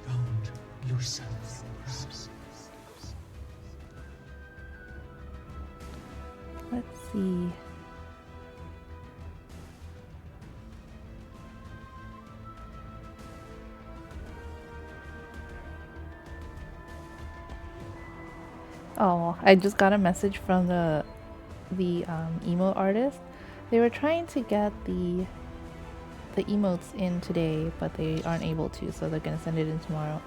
Don't yourself grasp. Let's see. Oh, I just got a message from the emote artist. They were trying to get the emotes in today, but they aren't able to, so they're gonna send it in tomorrow.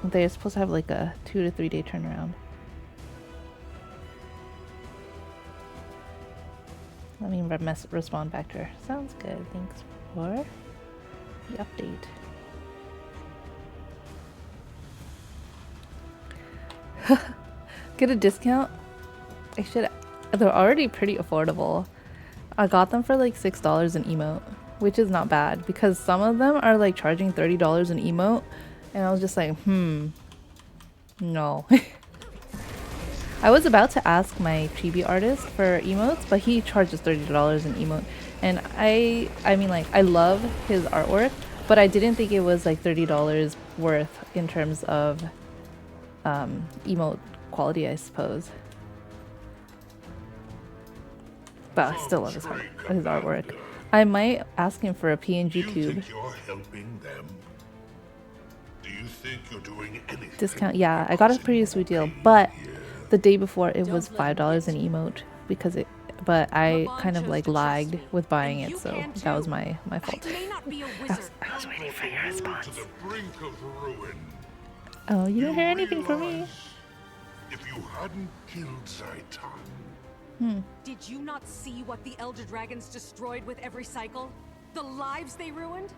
They're supposed to have like a 2 to 3 day turnaround. Let me respond back to her. Sounds good. Thanks for the update. Get a discount? I should. They're already pretty affordable. I got them for like $6 an emote, which is not bad because some of them are like charging $30 an emote, and I was just like, no. I was about to ask my chibi artist for emotes, but he charges $30 an emote, and I mean, like, I love his artwork, but I didn't think it was like $30 worth in terms of emote quality, I suppose. But I still love his artwork. I might ask him for a PNG tube. You think you're helping them? Do you think you're doing anything? Discount, yeah, I got a pretty sweet deal, but the day before it was $5 an emote because it. But I kind of like lagged with buying it, so that was my fault. I was waiting for your response. Oh, you don't hear anything from me. If you hadn't killed Zaitan. Did you not see what the Elder Dragons destroyed with every cycle? The lives they ruined?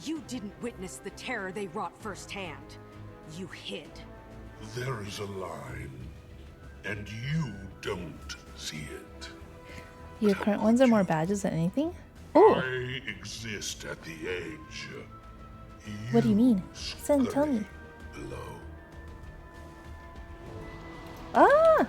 You didn't witness the terror they wrought firsthand. You hid. There is a line, and you don't see it. Your current ones are more badges than anything? Oh! I exist at the edge. What do you mean? Tell me. Below. Ah!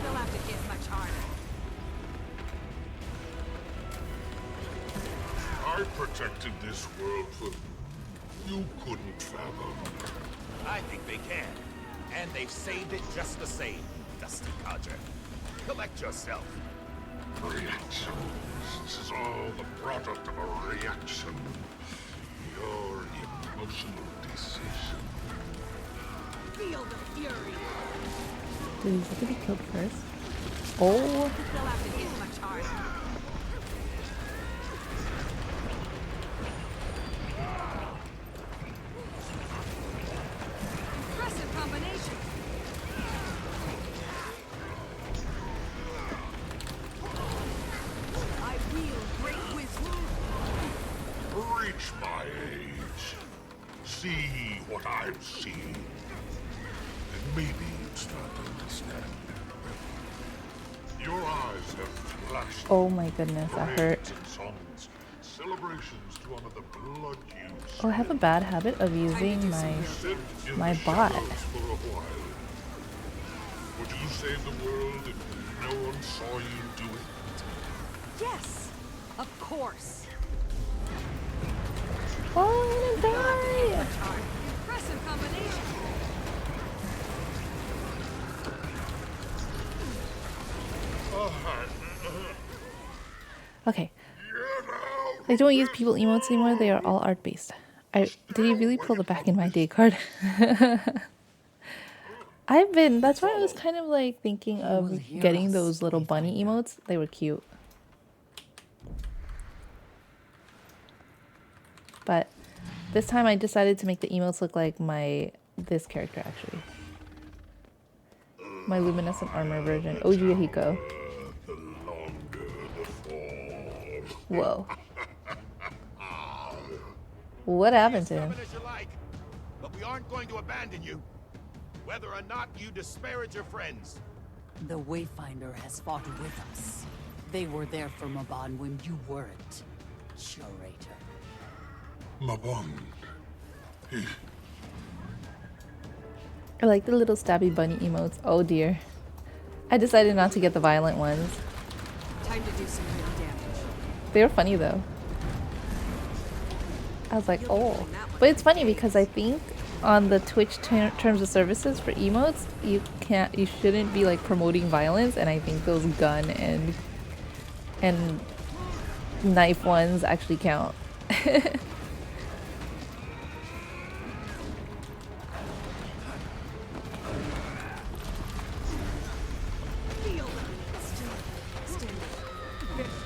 They'll have to hit much harder. I protected this world for you couldn't fathom. I think they can. And they've saved it just the same, Dusty Codger. Collect yourself. Reactions. This is all the product of a reaction. Your emotional decision. Feel the fury. Did he have to be killed first? Oh! They'll have to hit much harder. Impressive combination. I wield great wisdom. Reach my age. See what I've seen. And maybe you'd start to understand. Your eyes have flashed. Oh my goodness, that hurt. Songs, celebrations to honor the blood you Oh, I have a bad habit of using my bot. for a while. Would you save the world if no one saw you do it? Yes, of course. Oh, I'm gonna die! Impressive combination. Okay. I don't use people emotes anymore, they are all art based. Did he really pull the back in my day card? That's why I was kind of like thinking of getting those little bunny emotes. They were cute. But this time I decided to make the emotes look like this character actually. My luminescent armor version, OG Ahiko. Whoa. What happened to him? but we aren't going to abandon you, whether or not you disparage your friends. The Wayfinder has fought with us. They were there for Maban when you weren't, Curator. Maban. I like the little stabby bunny emotes. Oh dear. I decided not to get the violent ones. Time to do some real damage. They were funny though. I was like, oh. But it's funny because I think on the Twitch terms of services for emotes, you shouldn't be like promoting violence, and I think those gun and knife ones actually count.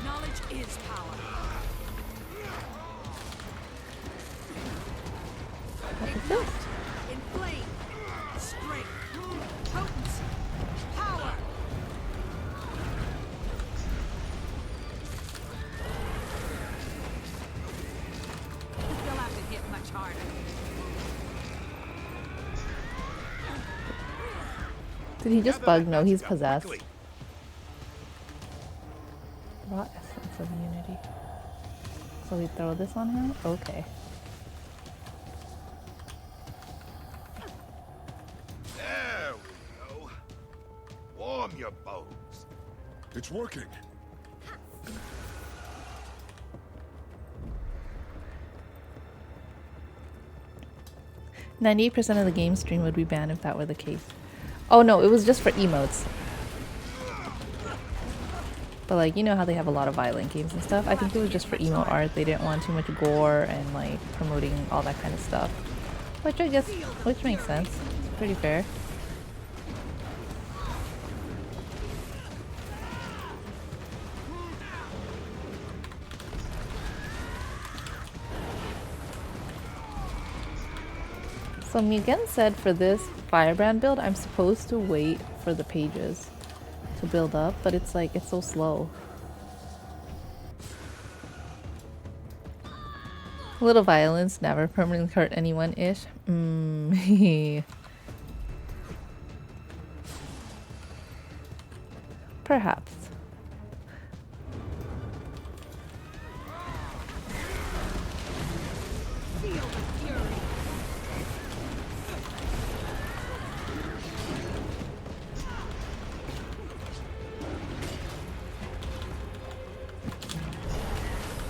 Knowledge is power. Ignite, inflame, strength, potency, power. They'll have to hit much harder. Did he just bug? No, he's possessed. Raw essence of unity. So we throw this on him? Okay. There we go. Warm your bones. It's working. 98% of the game stream would be banned if that were the case. Oh no, it was just for emotes. But like, you know how they have a lot of violent games and stuff? I think it was just for emote art. They didn't want too much gore and like promoting all that kind of stuff. Which I guess, which makes sense. It's pretty fair. So Mugen said for this Firebrand build, I'm supposed to wait for the pages to build up, but it's like, it's so slow. A little violence never permanently hurt anyone-ish. Perhaps.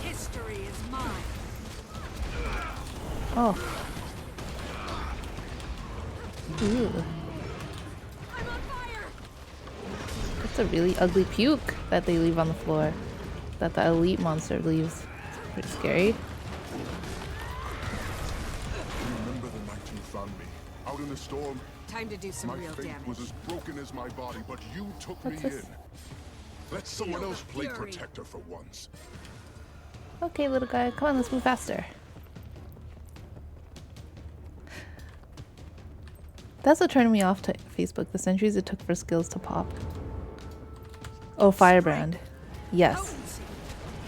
History is mine. Oh. Ew. I'm on fire. That's a really ugly puke that they leave on the floor. That the elite monster leaves. It's pretty scary. Remember the night you found me, out in the storm? Time to do some My real faith damage. was as broken as my body, but you took What's me this? in. Let someone Feel else the play fury. protector for once. Okay, little guy, come on, let's move faster. That's what turned me off to Facebook, the centuries it took for skills to pop. Oh, Firebrand. Yes. Potency.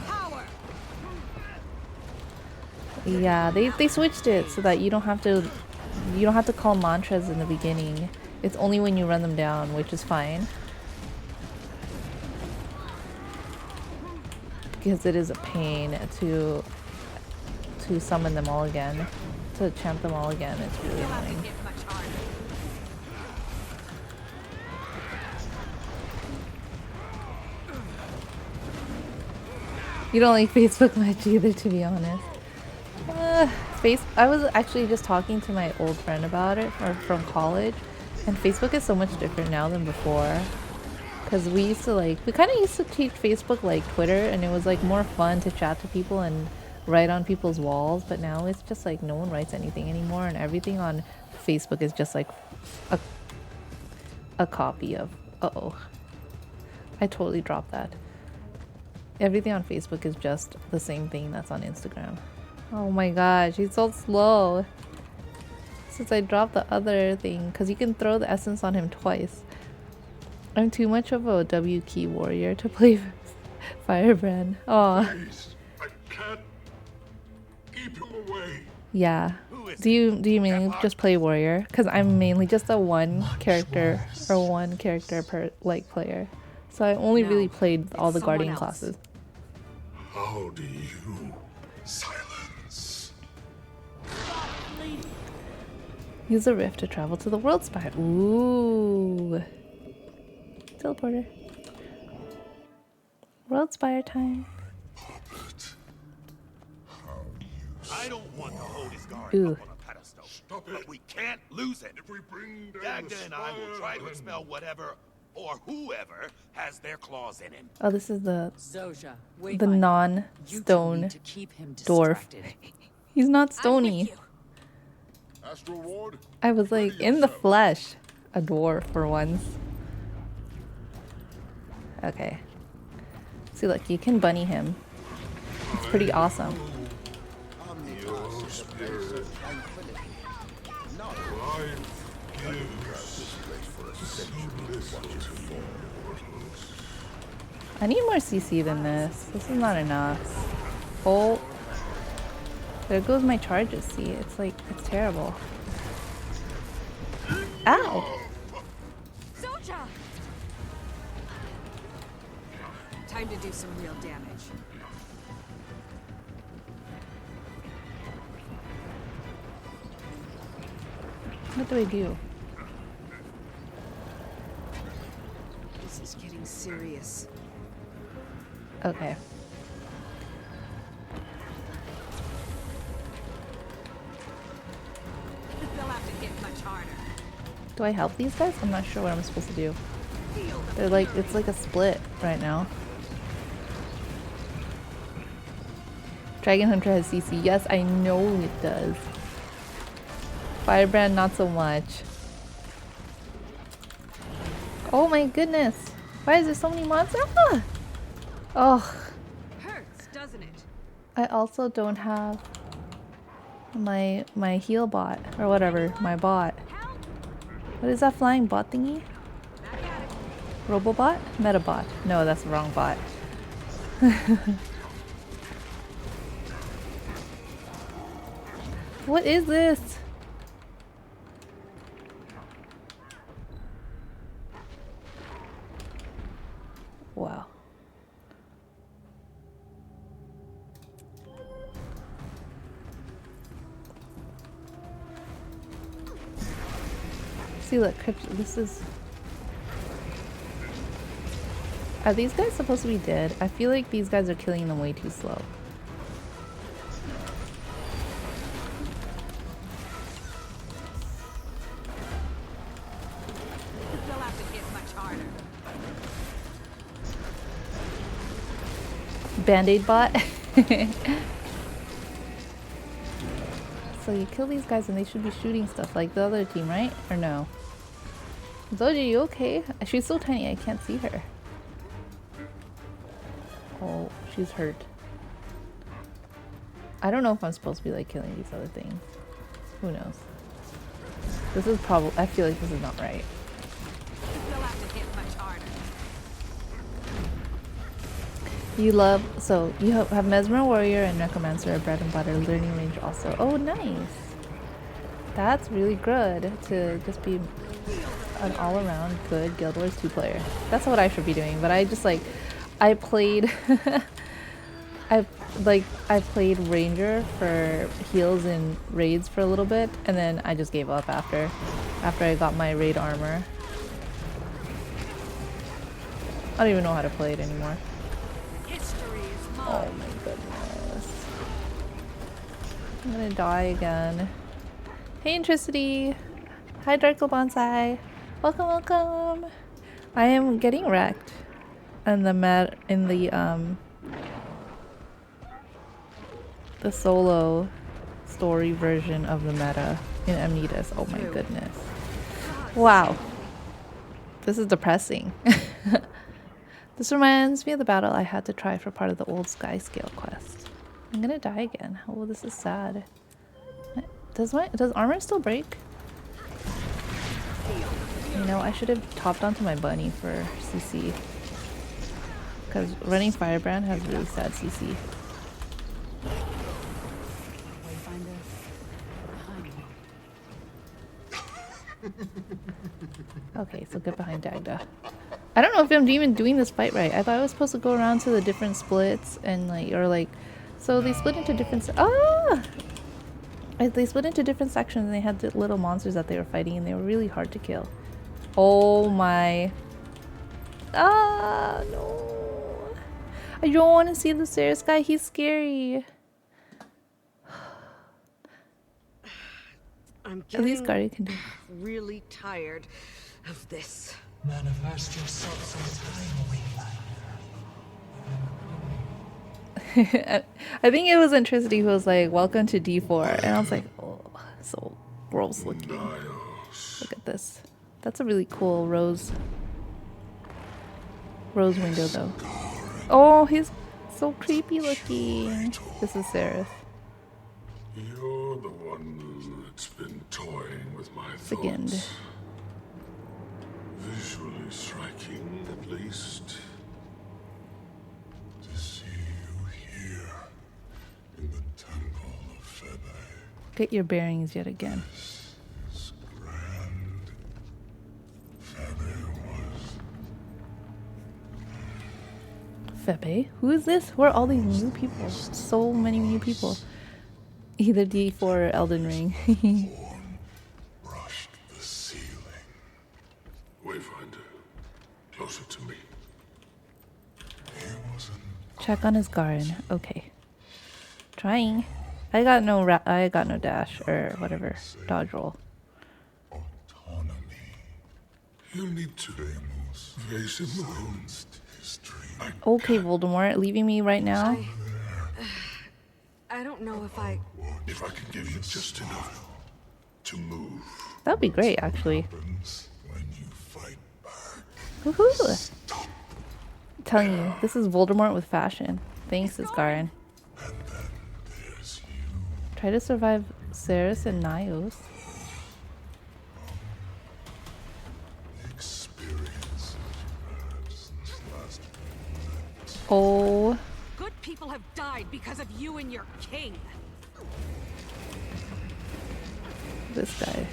Power. Yeah, they switched it so that you don't have to call mantras in the beginning. It's only when you run them down, which is fine. Because it is a pain to summon them all again. To champ them all again, it's really They'll have to annoying. hit much harder. You don't like Facebook much either, to be honest. I was actually just talking to my old friend about it from college, and Facebook is so much different now than before. Because we used to we kind of used to treat Facebook like Twitter, and it was like more fun to chat to people and write on people's walls, but now it's just like no one writes anything anymore, and everything on Facebook is just like a copy of, uh-oh. I totally dropped that. Everything on Facebook is just the same thing that's on Instagram. Oh my gosh, he's so slow. Since I dropped the other thing, because you can throw the essence on him twice. I'm too much of a W key warrior to play Firebrand. Oh, Please, I can't keep him away. yeah. Who newest. Do you mainly just play warrior? Because I'm mainly just a one character per like player. So I only really played all the guardian classes. How do you silence? Use a rift to travel to the world spire. Ooh. Teleporter. World spire time. I don't want to hold his guard Ooh. up on a pedestal, but we can't lose it. If we bring Dagda and I will try to expel whatever or whoever has their claws in him. Oh, this is the Zojja, non-stone dwarf. He's not stony. Astral Ward, I was like in the flesh, a dwarf for once. Okay. See, look, you can bunny him. It's pretty awesome. your spirit. Life gives I need more CC than this. This is not enough. Oh. There goes my charges, see? It's like, it's terrible. Ow! Zojja! Time to do some real damage. What do I do? This is getting serious. Okay. They'll have to hit much harder. Do I help these guys? I'm not sure what I'm supposed to do. They're like, it's like a split right now. Dragon Hunter has CC. Yes, I know it does. Firebrand, not so much. Oh my goodness. Why is there so many monsters? Ah! Oh. Hurts, doesn't it? I also don't have my heal bot or whatever, my bot. What is that flying bot thingy? Robobot? Metabot. No, that's the wrong bot. What is this? Wow. See, look, this is... Are these guys supposed to be dead? I feel like these guys are killing them way too slow. They'll have to hit much harder. Band-Aid bot? So you kill these guys and they should be shooting stuff like the other team, right? Or no? Zojja, you okay? She's so tiny I can't see her. Oh, she's hurt. I don't know if I'm supposed to be like killing these other things. Who knows? This is probably, I feel like this is not right. They'll have to hit much harder. You love, so you have Mesmer Warrior and Necromancer, bread and butter, learning range also. Oh, nice. That's really good to just be an all-around good Guild Wars 2 player. That's what I should be doing, but I just like, I played, I played Ranger for heals in raids for a little bit, and then I just gave up after I got my raid armor. I don't even know how to play it anymore. Oh my goodness. I'm gonna die again. Hey Intricity! Hi Darkle Bonsai! Welcome, welcome! I am getting wrecked in the solo story version of the meta in Amnetus. Oh my goodness. Wow. This is depressing. This reminds me of the battle I had to try for part of the old Sky Scale quest. I'm gonna die again. Oh, this is sad. Does armor still break? You know, I should have topped onto my bunny for CC. Because running Firebrand has really sad CC. Wayfinder, behind Okay, so get behind Dagda. I don't know if I'm even doing this fight right. I thought I was supposed to go around to the different splits and like, or like, so they split into different, they split into different sections and they had the little monsters that they were fighting and they were really hard to kill. Oh my. Ah, no. I don't want to see the Ceres guy. He's scary. I'm At least Guardian can do it. really tired of this. Manifest yourself some time, I think it was Intricity who was like, welcome to D4. And I was like, oh, so gross looking. Look at this. That's a really cool rose window though. Oh, he's so creepy looking. This is Seraph. You're the one that's been toying with my Second. thoughts. Visually striking, at least. To see you here in the temple of Febe. Get your bearings yet again. Is grand. Febe was. Febe? Who is this? Who are all these new people? So many new people. Either D4 or Elden Ring. Brushed the ceiling. Wayfinder, closer to me. He wasn't. Check on his Garen. Okay. Trying. I got no dash or whatever. Dodge roll. Autonomy. You need to face him alone. Okay, Voldemort, leaving me right now? I don't know if I... If I can give you just enough to move. That'd be great, actually. Woohoo! I'm telling you, this is Voldemort with fashion. Thanks, Isgarin. Try to survive Ceres and Nios. Oh. Good people have died because of you and your king. This guy.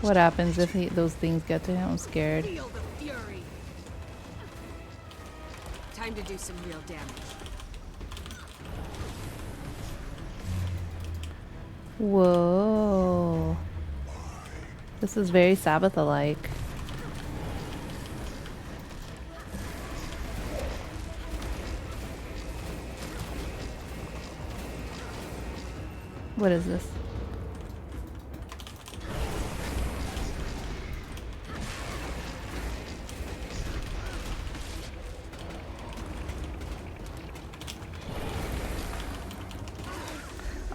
What happens if those things get to him? I'm scared. Feel the fury. Time to do some real damage. Whoa. This is very Sabbatha-like. What is this?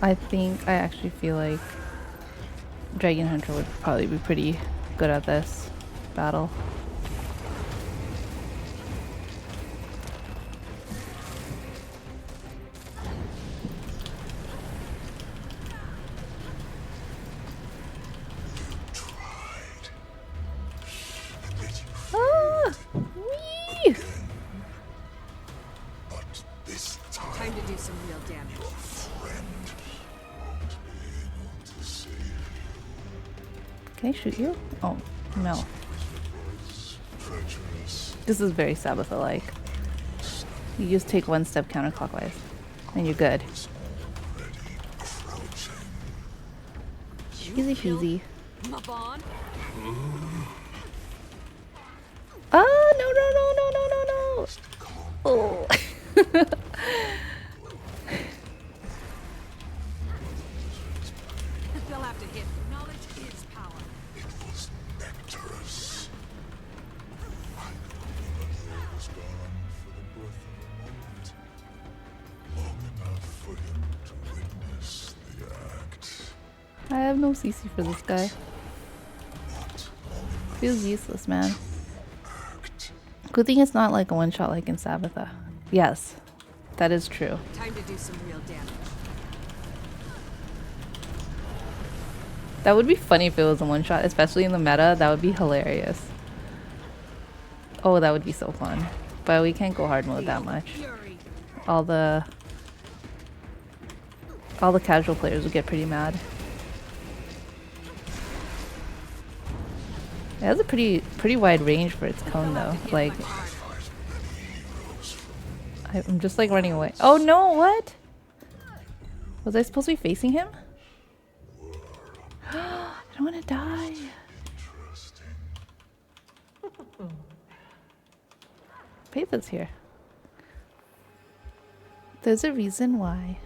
I think I actually feel like Dragon Hunter would probably be pretty good at this battle. Ah! Whee! Time to do some real damage. Can I shoot you? Oh, no. This is very Sabbatha-like. You just take one step counterclockwise, and you're good. Easy peasy. Oh, no. Oh. They'll have to hit. Knowledge is power. It was nectarous. I was gone for the birth of a moment. Long enough for him to witness the act. I have no CC for this guy. Feels useless, man. Good thing it's not like a one-shot like in Sabbatha. Yes, that is true. Time to do some real damage. That would be funny if it was a one-shot, especially in the meta. That would be hilarious. Oh, that would be so fun. But we can't go hard mode that much. All the all the casual players would get pretty mad. It has a pretty wide range for its cone though. Like, I'm just like running away. Oh no, what? Was I supposed to be facing him? I don't want to die. Papa's here. There's a reason why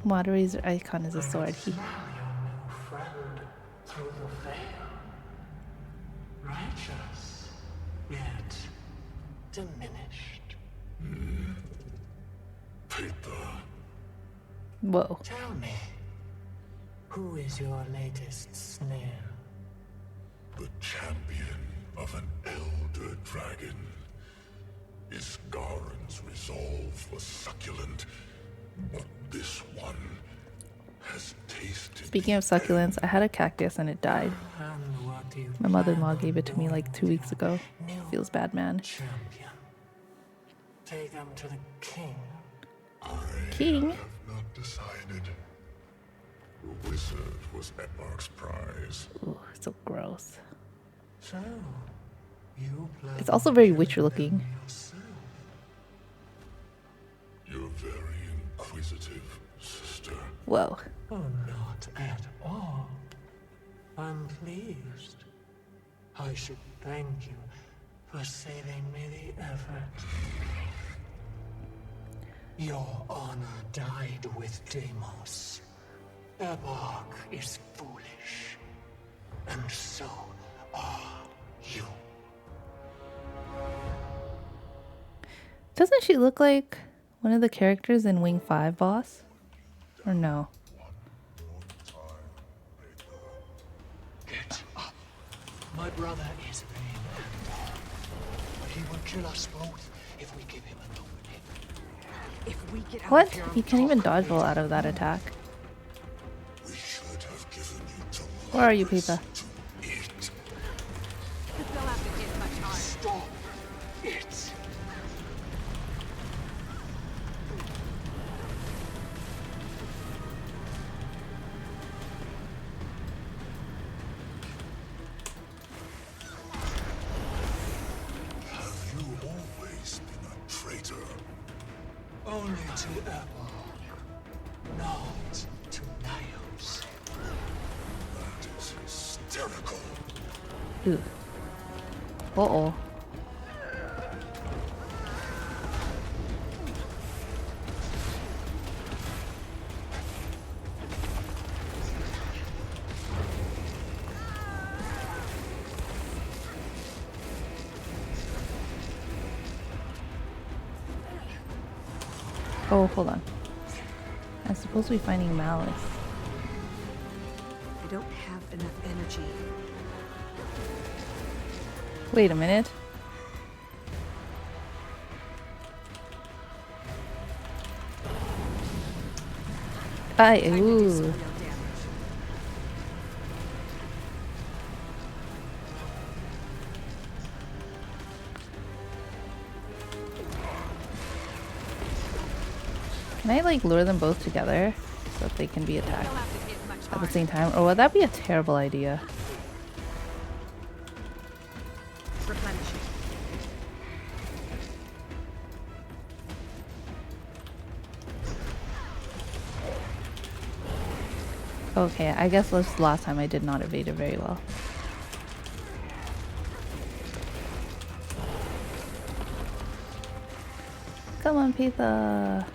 Moderator's icon is a sword. He Through the veil. Righteous, yet diminished. Paper. Whoa. Tell me, who is your latest snare? The champion of an elder dragon. Isgaren's resolve was succulent, but this one has tasted. Speaking of succulents, I had a cactus and it died. My mother-in-law gave it to me like 2 weeks ago. Feels bad, man. Champion. Take them to the king. King? I have not decided. The wizard was Eparch's prize. Ooh, so gross. So, you It's also very witcher looking. You're very inquisitive, sister. Whoa. Oh, not at all. I'm pleased. I should thank you for saving me the effort. Your honor died with Deimos. Eparch is foolish. And so are you. Doesn't she look like one of the characters in Wing 5 boss? Or no? Get up. My brother is vain and wrong. But he will kill us both if we give him an opening. If we get out What? of here, He can't even dodge roll out of that attack. We should have given you to Where are you, Pizza? eat. They'll have to hit much harder. Stop it. Have you always been a traitor? Only to Eparch, not to Nios. That is hysterical. Ooh. Uh-oh. Oh, hold on. I'm supposed to be finding Malice. I don't have enough energy. Wait a minute. Ooh. Can I like lure them both together so that they can be attacked at the same time? Or would that be a terrible idea? Replenishing. Okay, I guess this last time I did not evade it very well. Come on, Pizza.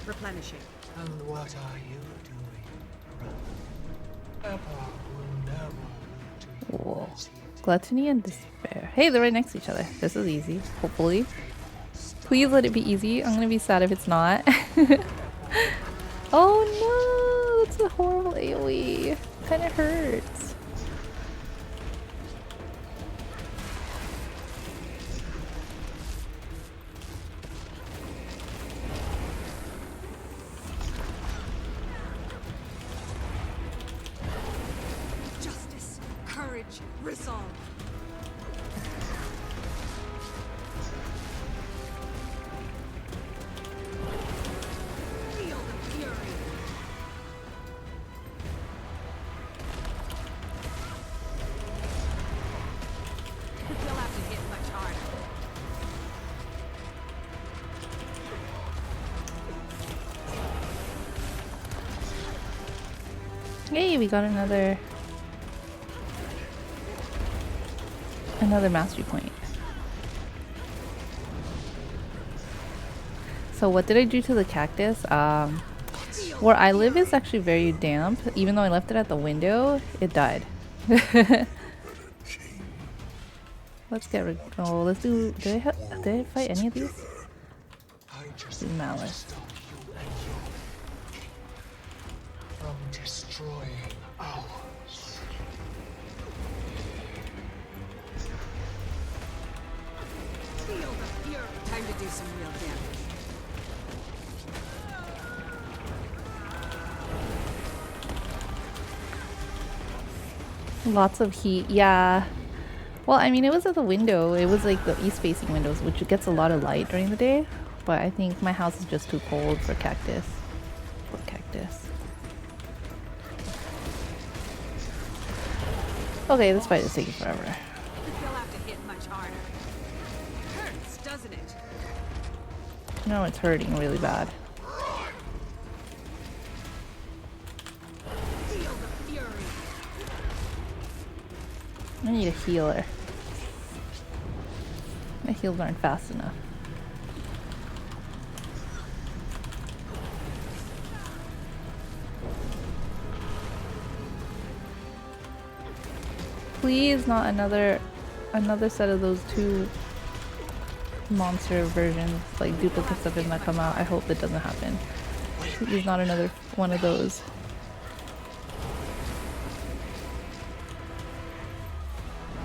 Replenishing. And what are you doing, brother? Eparch will never lead to you Whoa. as he did. Gluttony and despair. Hey, they're right next to each other. This is easy, hopefully. Please let it be easy. I'm gonna be sad if it's not. Oh no, it's a horrible AoE. Kinda hurts. Resolve. Feel the fury. You'll have to hit much harder. Hey, we got another mastery point. So what did I do to the cactus? Where I live is actually very damp. Even though I left it at the window, it died. Let's get rid. Oh, let's do. Did I fight any of these? Do Malice. From destroying ours. Feel the fury. Time to do some real damage. Lots of heat. Yeah. Well, I mean, it was at the window. It was like the east-facing windows, which gets a lot of light during the day. But I think my house is just too cold for cactus. For cactus. Okay, this fight is taking forever. You'll have to hit much harder. Hurts, doesn't it? No, it's hurting really bad. Feel the fury. I need a healer. My heals aren't fast enough. Please not another set of those two monster versions, like duplicates of him that come out. I hope it doesn't happen. Please not another one of those.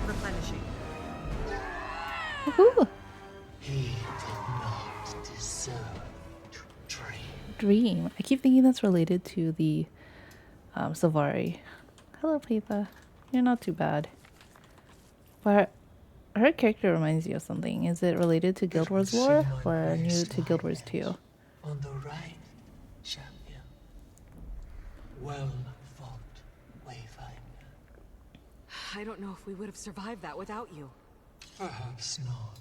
Replenishing. Woohoo! He did not deserve to dream. Dream. I keep thinking that's related to the Sylvari. Hello, Peetha. You're not too bad. But her character reminds you of something. Is it related to Guild Wars lore or new to Guild Wars 2? On the right, champion. Well fought, Wayfinder. I don't know if we would have survived that without you. Perhaps not.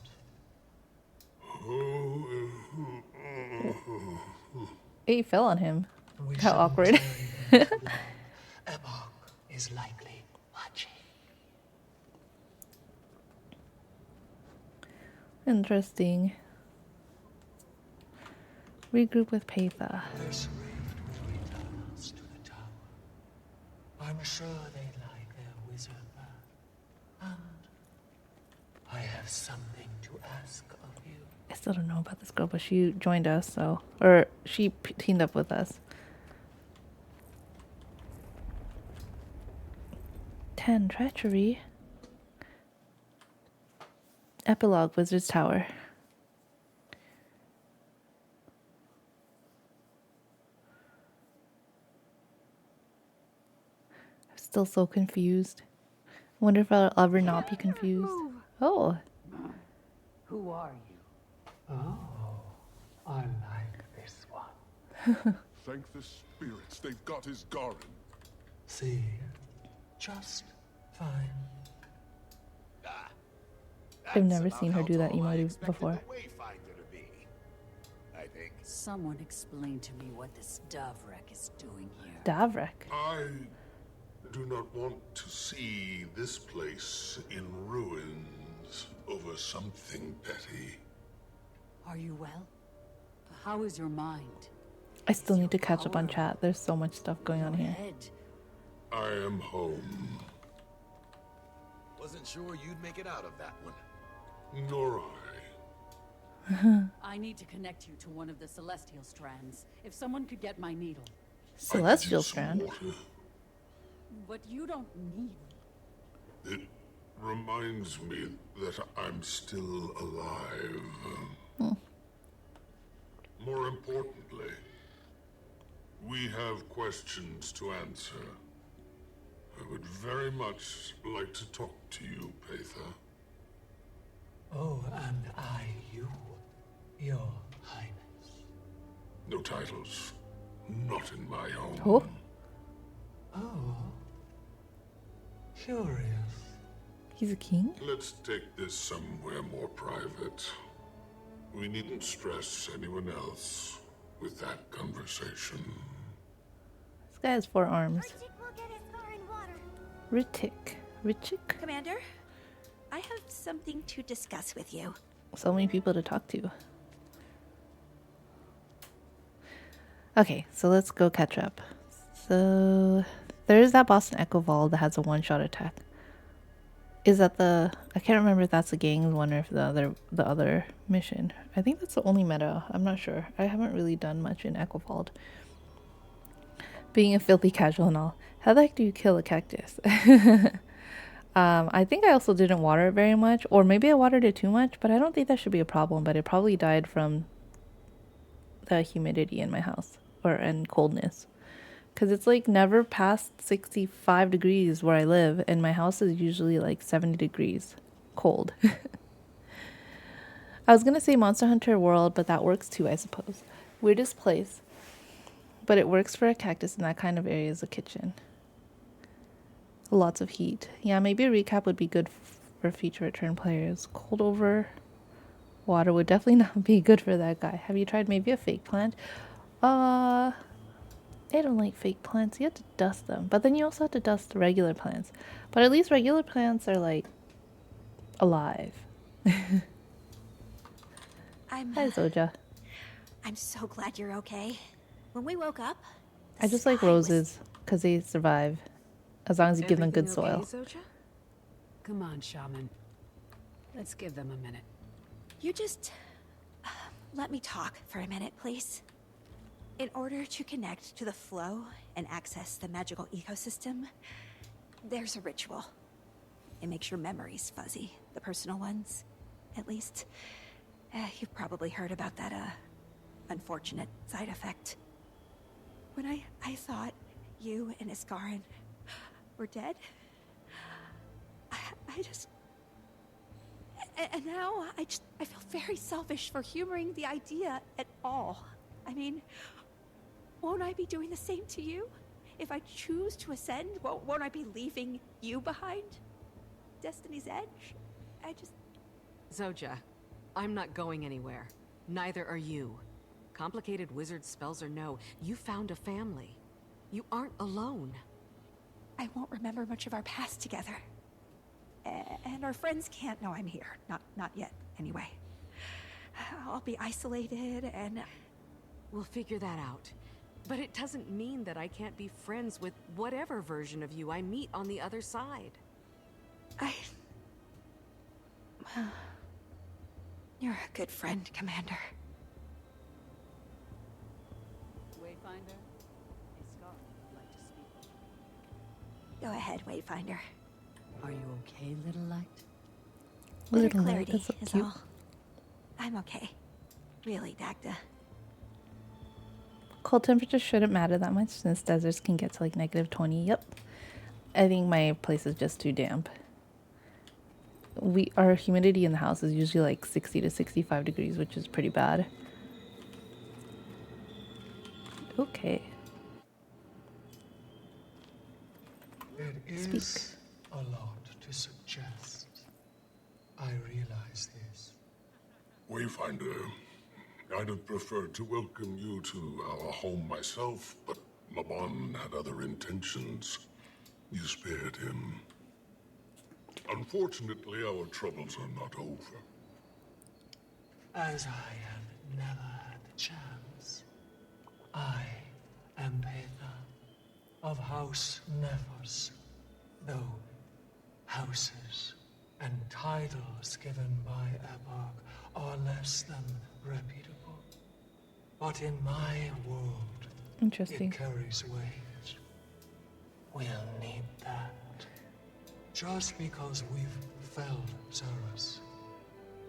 He fell on him. We How shouldn't awkward. tarry too long. Epoch is likely watching. Interesting. Regroup with Peetha. This rift will return us to the tower. I'm sure they like their wizard back. And I have something to ask of you. I still don't know about this girl, but she joined us, so. Or she teamed up with us. 10 treachery. Epilogue Wizard's Tower. I'm still so confused. I wonder if I'll ever not be confused. Oh. Who are you? Oh, I like this one. Thank the spirits, they've got his Garin. See, just fine. I've never seen her do that emoji before. I think. Someone explain to me what this Davrek is doing here. Davrek? I do not want to see this place in ruins over something petty. Are you well? How is your mind? I still need to catch up on chat. There's so much stuff going on here. I am home. Wasn't sure you'd make it out of that one. Nor I need to connect you to one of the celestial strands. If someone could get my needle. Celestial strand? What you don't need. It reminds me that I'm still alive. More importantly, we have questions to answer. I would very much like to talk to you, Patha. Oh, and I, you, Your Highness. No titles. Not in my home. Oh. Oh. Curious. He's a king? Let's take this somewhere more private. We needn't stress anyone else with that conversation. This guy has 4 arms. Ritik. Richik? Commander, I have something to discuss with you. So many people to talk to. Okay, so let's go catch up. So there is that boss in Echo Vault that has a one-shot attack. Is that the... I can't remember if that's the gang one or if the other mission. I think that's the only meta. I'm not sure. I haven't really done much in Echo Vault. Being a filthy casual and all. How the heck do you kill a cactus? I think I also didn't water it very much. Or maybe I watered it too much. But I don't think that should be a problem. But it probably died from the humidity in my house. And coldness. Because it's like never past 65 degrees where I live. And my house is usually like 70 degrees cold. I was going to say Monster Hunter World, but that works too, I suppose. Weirdest place. But it works for a cactus in that kind of area as a kitchen. Lots of heat. Yeah, maybe a recap would be good for future return players. Cold over water would definitely not be good for that guy. Have you tried maybe a fake plant? I don't like fake plants. You have to dust them. But then you also have to dust regular plants. But at least regular plants are like alive. Hi, Zoja. I'm so glad you're okay. When we woke up, I just like roses because they survive as long as you give them good soil. Zoja? Come on, Shaman. Let's give them a minute. You just let me talk for a minute, please. In order to connect to the flow and access the magical ecosystem, there's a ritual. It makes your memories fuzzy, the personal ones, at least. You've probably heard about that, unfortunate side effect. When I thought you and Iskarin were dead, I just... And now I feel very selfish for humoring the idea at all. I mean, won't I be doing the same to you? If I choose to ascend, won't I be leaving you behind? Destiny's Edge? I just... Zoja, I'm not going anywhere. Neither are you. Complicated wizard spells or no, you found a family. You aren't alone. I won't remember much of our past together. And our friends can't know I'm here. Not yet, anyway. I'll be isolated and... We'll figure that out. But it doesn't mean that I can't be friends with whatever version of you I meet on the other side. You're a good friend, Commander. Wayfinder, Iskar would like to speak. Go ahead, Wayfinder. Are you okay, little light? Little Light, clarity that's so is cute. all. I'm okay. Really, Dagda. Cold temperatures shouldn't matter that much since deserts can get to like -20. Yep. I think my place is just too damp. Our humidity in the house is usually like 60 to 65 degrees, which is pretty bad. Okay. It is a lot to suggest. I realize this. Wayfinder, I'd have preferred to welcome you to our home myself, but Mabon had other intentions. You spared him. Unfortunately, our troubles are not over. As I have never had the chance, I am Patha of House Nephos, though houses and titles given by Epoch are less than reputable. But in my world, Interesting. it carries weight. We'll need that. Just because we've felled Zerus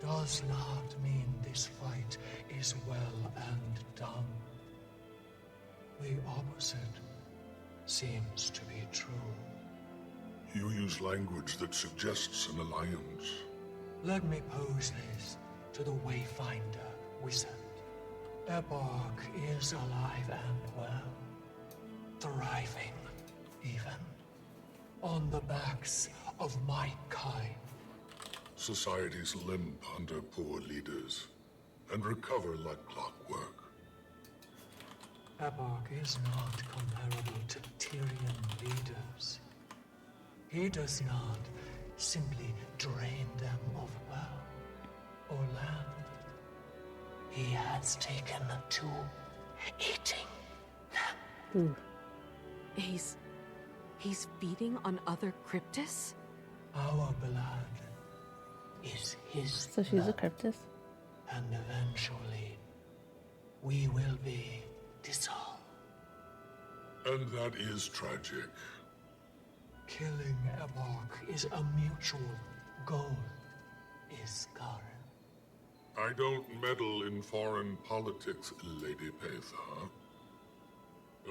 does not mean this fight is well and done. The opposite seems to be true. You use language that suggests an alliance. Let me pose this to the Wayfinder wizard. Epoch is alive and well, thriving even, on the backs of my kind. Societies limp under poor leaders and recover like clockwork. Epoch is not comparable to Tyrian leaders. He does not simply drain them of wealth or land. He has taken to eating them. He's feeding on other Cryptis? Our blood is his So she's a blood, Cryptis? and eventually we will be dissolved. And that is tragic. Killing Epoch is a mutual goal, Iskarin. I don't meddle in foreign politics, Lady Petha.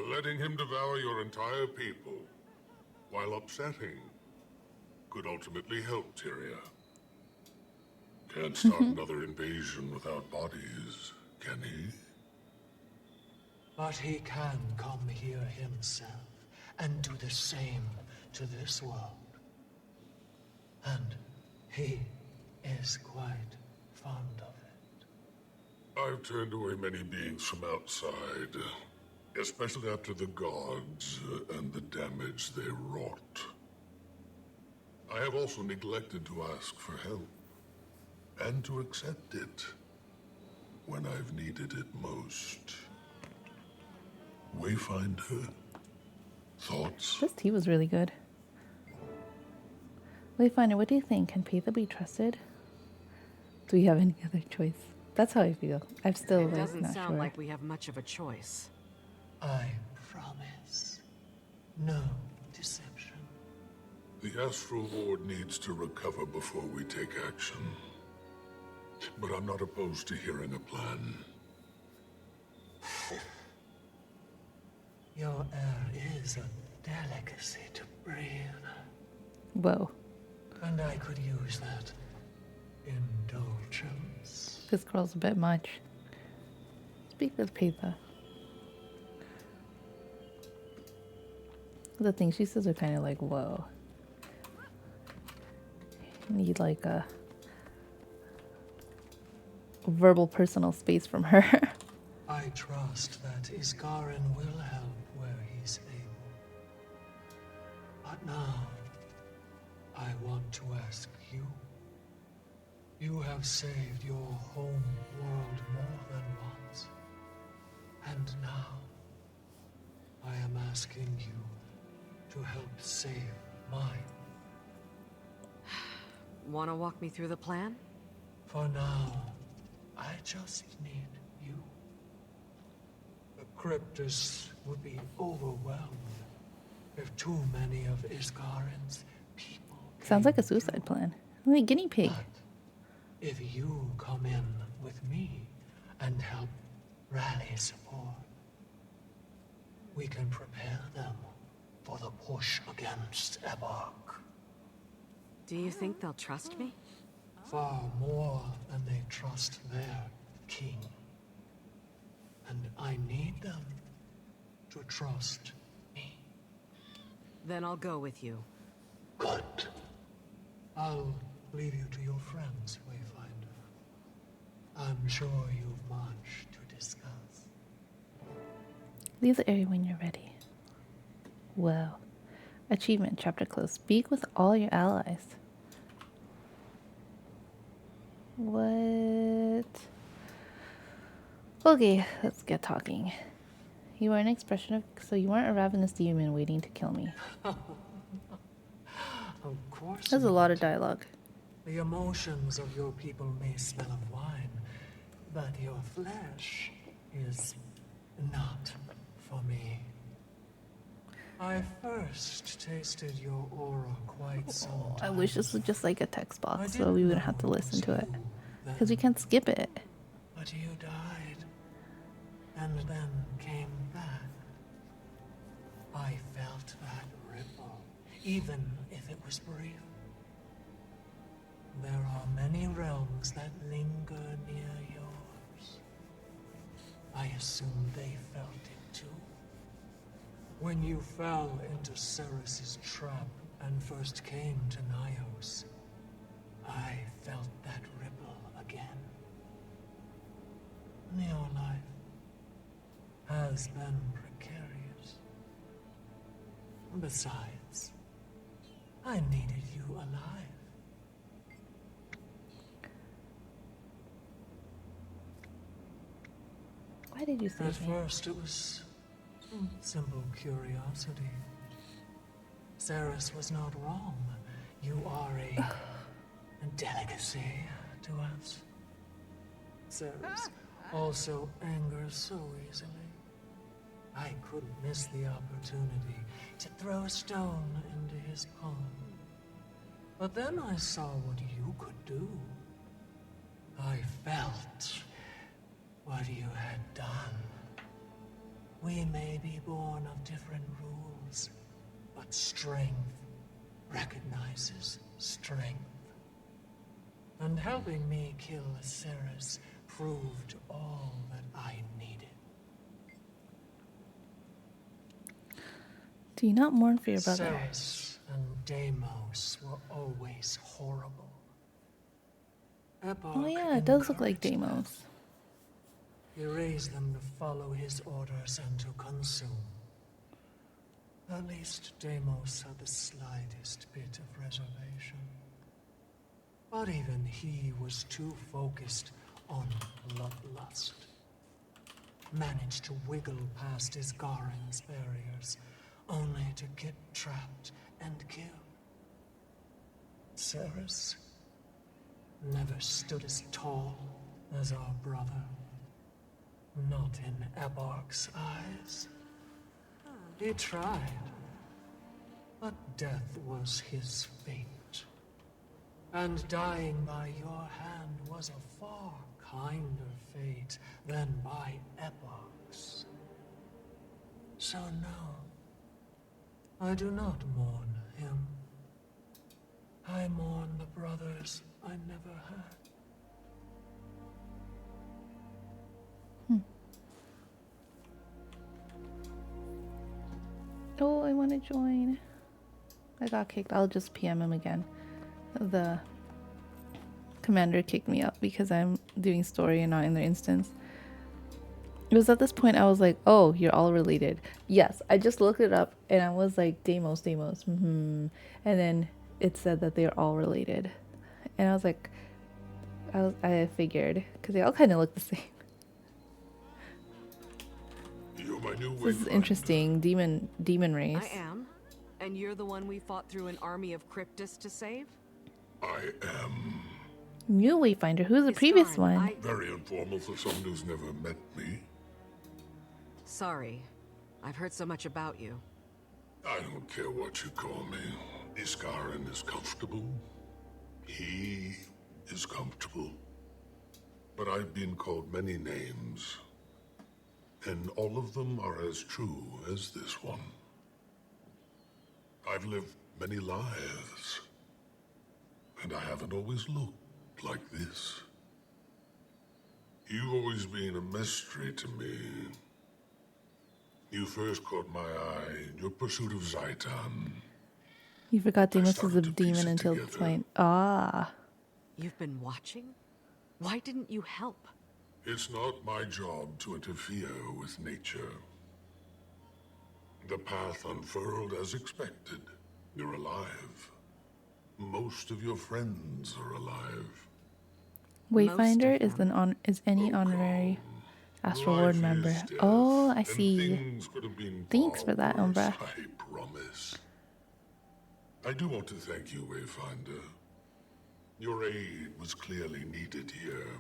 Letting him devour your entire people, while upsetting, could ultimately help Tyria. Can't start another invasion without bodies, can he? But he can come here himself and do the same to this world. And he is quite fond of it. I've turned away many beings from outside, especially after the gods and the damage they wrought. I have also neglected to ask for help, and to accept it when I've needed it most. Wayfinder? Thoughts? This tea was really good. Wayfinder, what do you think? Can Petha be trusted? Do we have any other choice? That's how I feel. I'm still It doesn't not sound sure. like we have much of a choice. I promise. No deception. The Astral Lord needs to recover before we take action. But I'm not opposed to hearing a plan. Your air is a delicacy to breathe. Whoa. And I could use that indulgence. This girl's a bit much. Speak with Petha. The things she says are kind of like, whoa. Need like a verbal personal space from her. I trust that Iskarin will help where he's able. But now, I want to ask you. You have saved your home world more than once. And now, I am asking you to help save mine. Wanna walk me through the plan? For now, I just need you. The Cryptus would be overwhelmed if too many of Iskarin's people. Sounds like a suicide plan. I'm a guinea pig. But if you come in with me and help rally support, we can prepare them for the push against Epoch. Do you think they'll trust me? Far more than they trust their king. And I need them to trust me. Then I'll go with you. Good. I'll leave you to your friends, Wayfinder. I'm sure you've much to discuss. Leave the area when you're ready. Well. Achievement chapter close. Speak with all your allies. What? Okay, let's get talking. You are an expression of... So you aren't a ravenous demon waiting to kill me. Of course. That's a lot of dialogue. The emotions of your people may smell of wine, but your flesh is not for me. I first tasted your aura quite some time. I wish this was just like a text box so we wouldn't have to listen to it. Because we can't skip it. But you died, and then came back. I felt that ripple even if it was brief. There are many realms that linger near yours. I assume they felt it too. When you fell into Ceres's trap and first came to Nyos, I felt that ripple again. Your life has been precarious. Besides, I needed you alive. Why did you say At that? first, it was simple curiosity. Ceres was not wrong. You are a delicacy to us. Ceres also angers so easily. I couldn't miss the opportunity to throw a stone into his pond. But then I saw what you could do. I felt what you had done. We may be born of different rules, but strength recognizes strength. And helping me kill Ceres proved all that I needed. Do you not mourn for your brother? Ceres and Deimos were always horrible. Oh yeah, it does look like Deimos. He raised them to follow his orders and to consume. At least Deimos had the slightest bit of reservation. But even he was too focused on bloodlust. Managed to wiggle past his Garen's barriers, only to get trapped and killed. Ceres never stood as tall as our brother. Not in Ebark's eyes. He tried, but death was his fate. And dying by your hand was a far kinder fate than by Ebark's. So no, I do not mourn him. I mourn the brothers I never had. Oh, I want to join. I got kicked. I'll just PM him again. The commander kicked me out because I'm doing story and not in their instance. It was at this point I was like, oh, you're all related. Yes, I just looked it up and I was like, Deimos. And then it said that they're all related. And I was like, I figured, because they all kind of look the same. You're my new This is interesting. Demon race. I am. And you're the one we fought through an army of Cryptus to save? I am. New Wayfinder. Who's the previous one? Very informal for someone who's never met me. Sorry. I've heard so much about you. I don't care what you call me. Iskarin is comfortable. He is comfortable. But I've been called many names. And all of them are as true as this one. I've lived many lives. And I haven't always looked like this. You've always been a mystery to me. You first caught my eye in your pursuit of Zaitan. You forgot Deimos was a demon until this point. Ah. You've been watching? Why didn't you help? It's not my job to interfere with nature. The path unfurled as expected. You're alive. Most of your friends are alive. Wayfinder is any honorary Astral Ward member. Oh, I see. Thanks for that, Umbra. I promise. I do want to thank you, Wayfinder. Your aid was clearly needed here.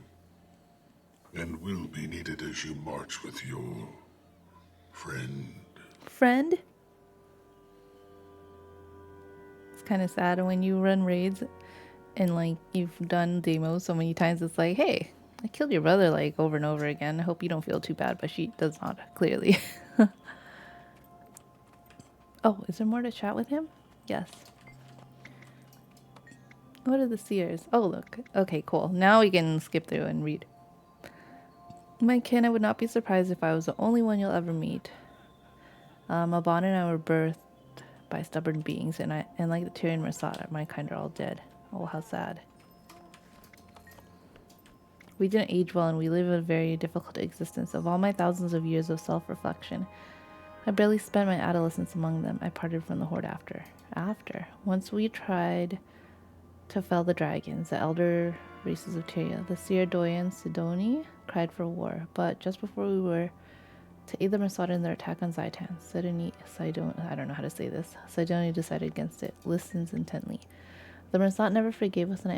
And will be needed as you march with your friend. Friend? It's kind of sad when you run raids and like you've done Deimos so many times. It's like, hey, I killed your brother like over and over again. I hope you don't feel too bad, but she does not, clearly. Oh, is there more to chat with him? Yes. What are the seers? Oh, look. Okay, cool. Now we can skip through and read. My kin, I would not be surprised if I was the only one you'll ever meet. Mabon and I were birthed by stubborn beings, and like the Tyrion Mersat, my kind are all dead. Oh, how sad. We didn't age well, and we live a very difficult existence. Of all my thousands of years of self-reflection, I barely spent my adolescence among them. I parted from the Horde after. Once we tried to fell the dragons, the elder races of Tyria. The seer Doyen Sidoni cried for war, but just before we were to aid the Mersat in their attack on Zaitan, Sidoni, I don't know how to say this, Sidoni decided against it, listens intently. The Mersat never forgave us, and I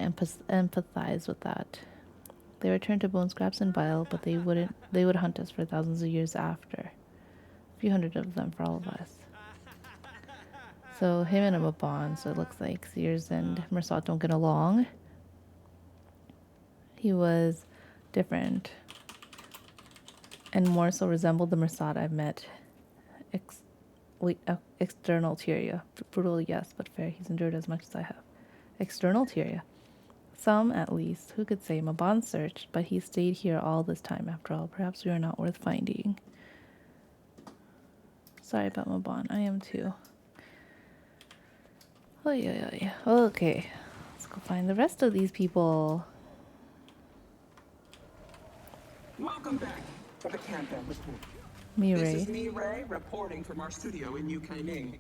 empathize with that. They returned to bone scraps and bile, but they would hunt us for thousands of years after. A few hundred of them for all of us. So him and Mabon, so it looks like Seers and Mersat don't get along. He was different and more so resembled the Mersat I've met. External Tyria. Brutal, yes, but fair. He's endured as much as I have. External Tyria. Some, at least. Who could say? Mabon searched, but he stayed here all this time after all. Perhaps we are not worth finding. Sorry about Mabon. I am too. Oh, yeah. Okay. Let's go find the rest of these people. Welcome back to the Countdown Report. Mireille. This is Mireille reporting from our studio in Ning.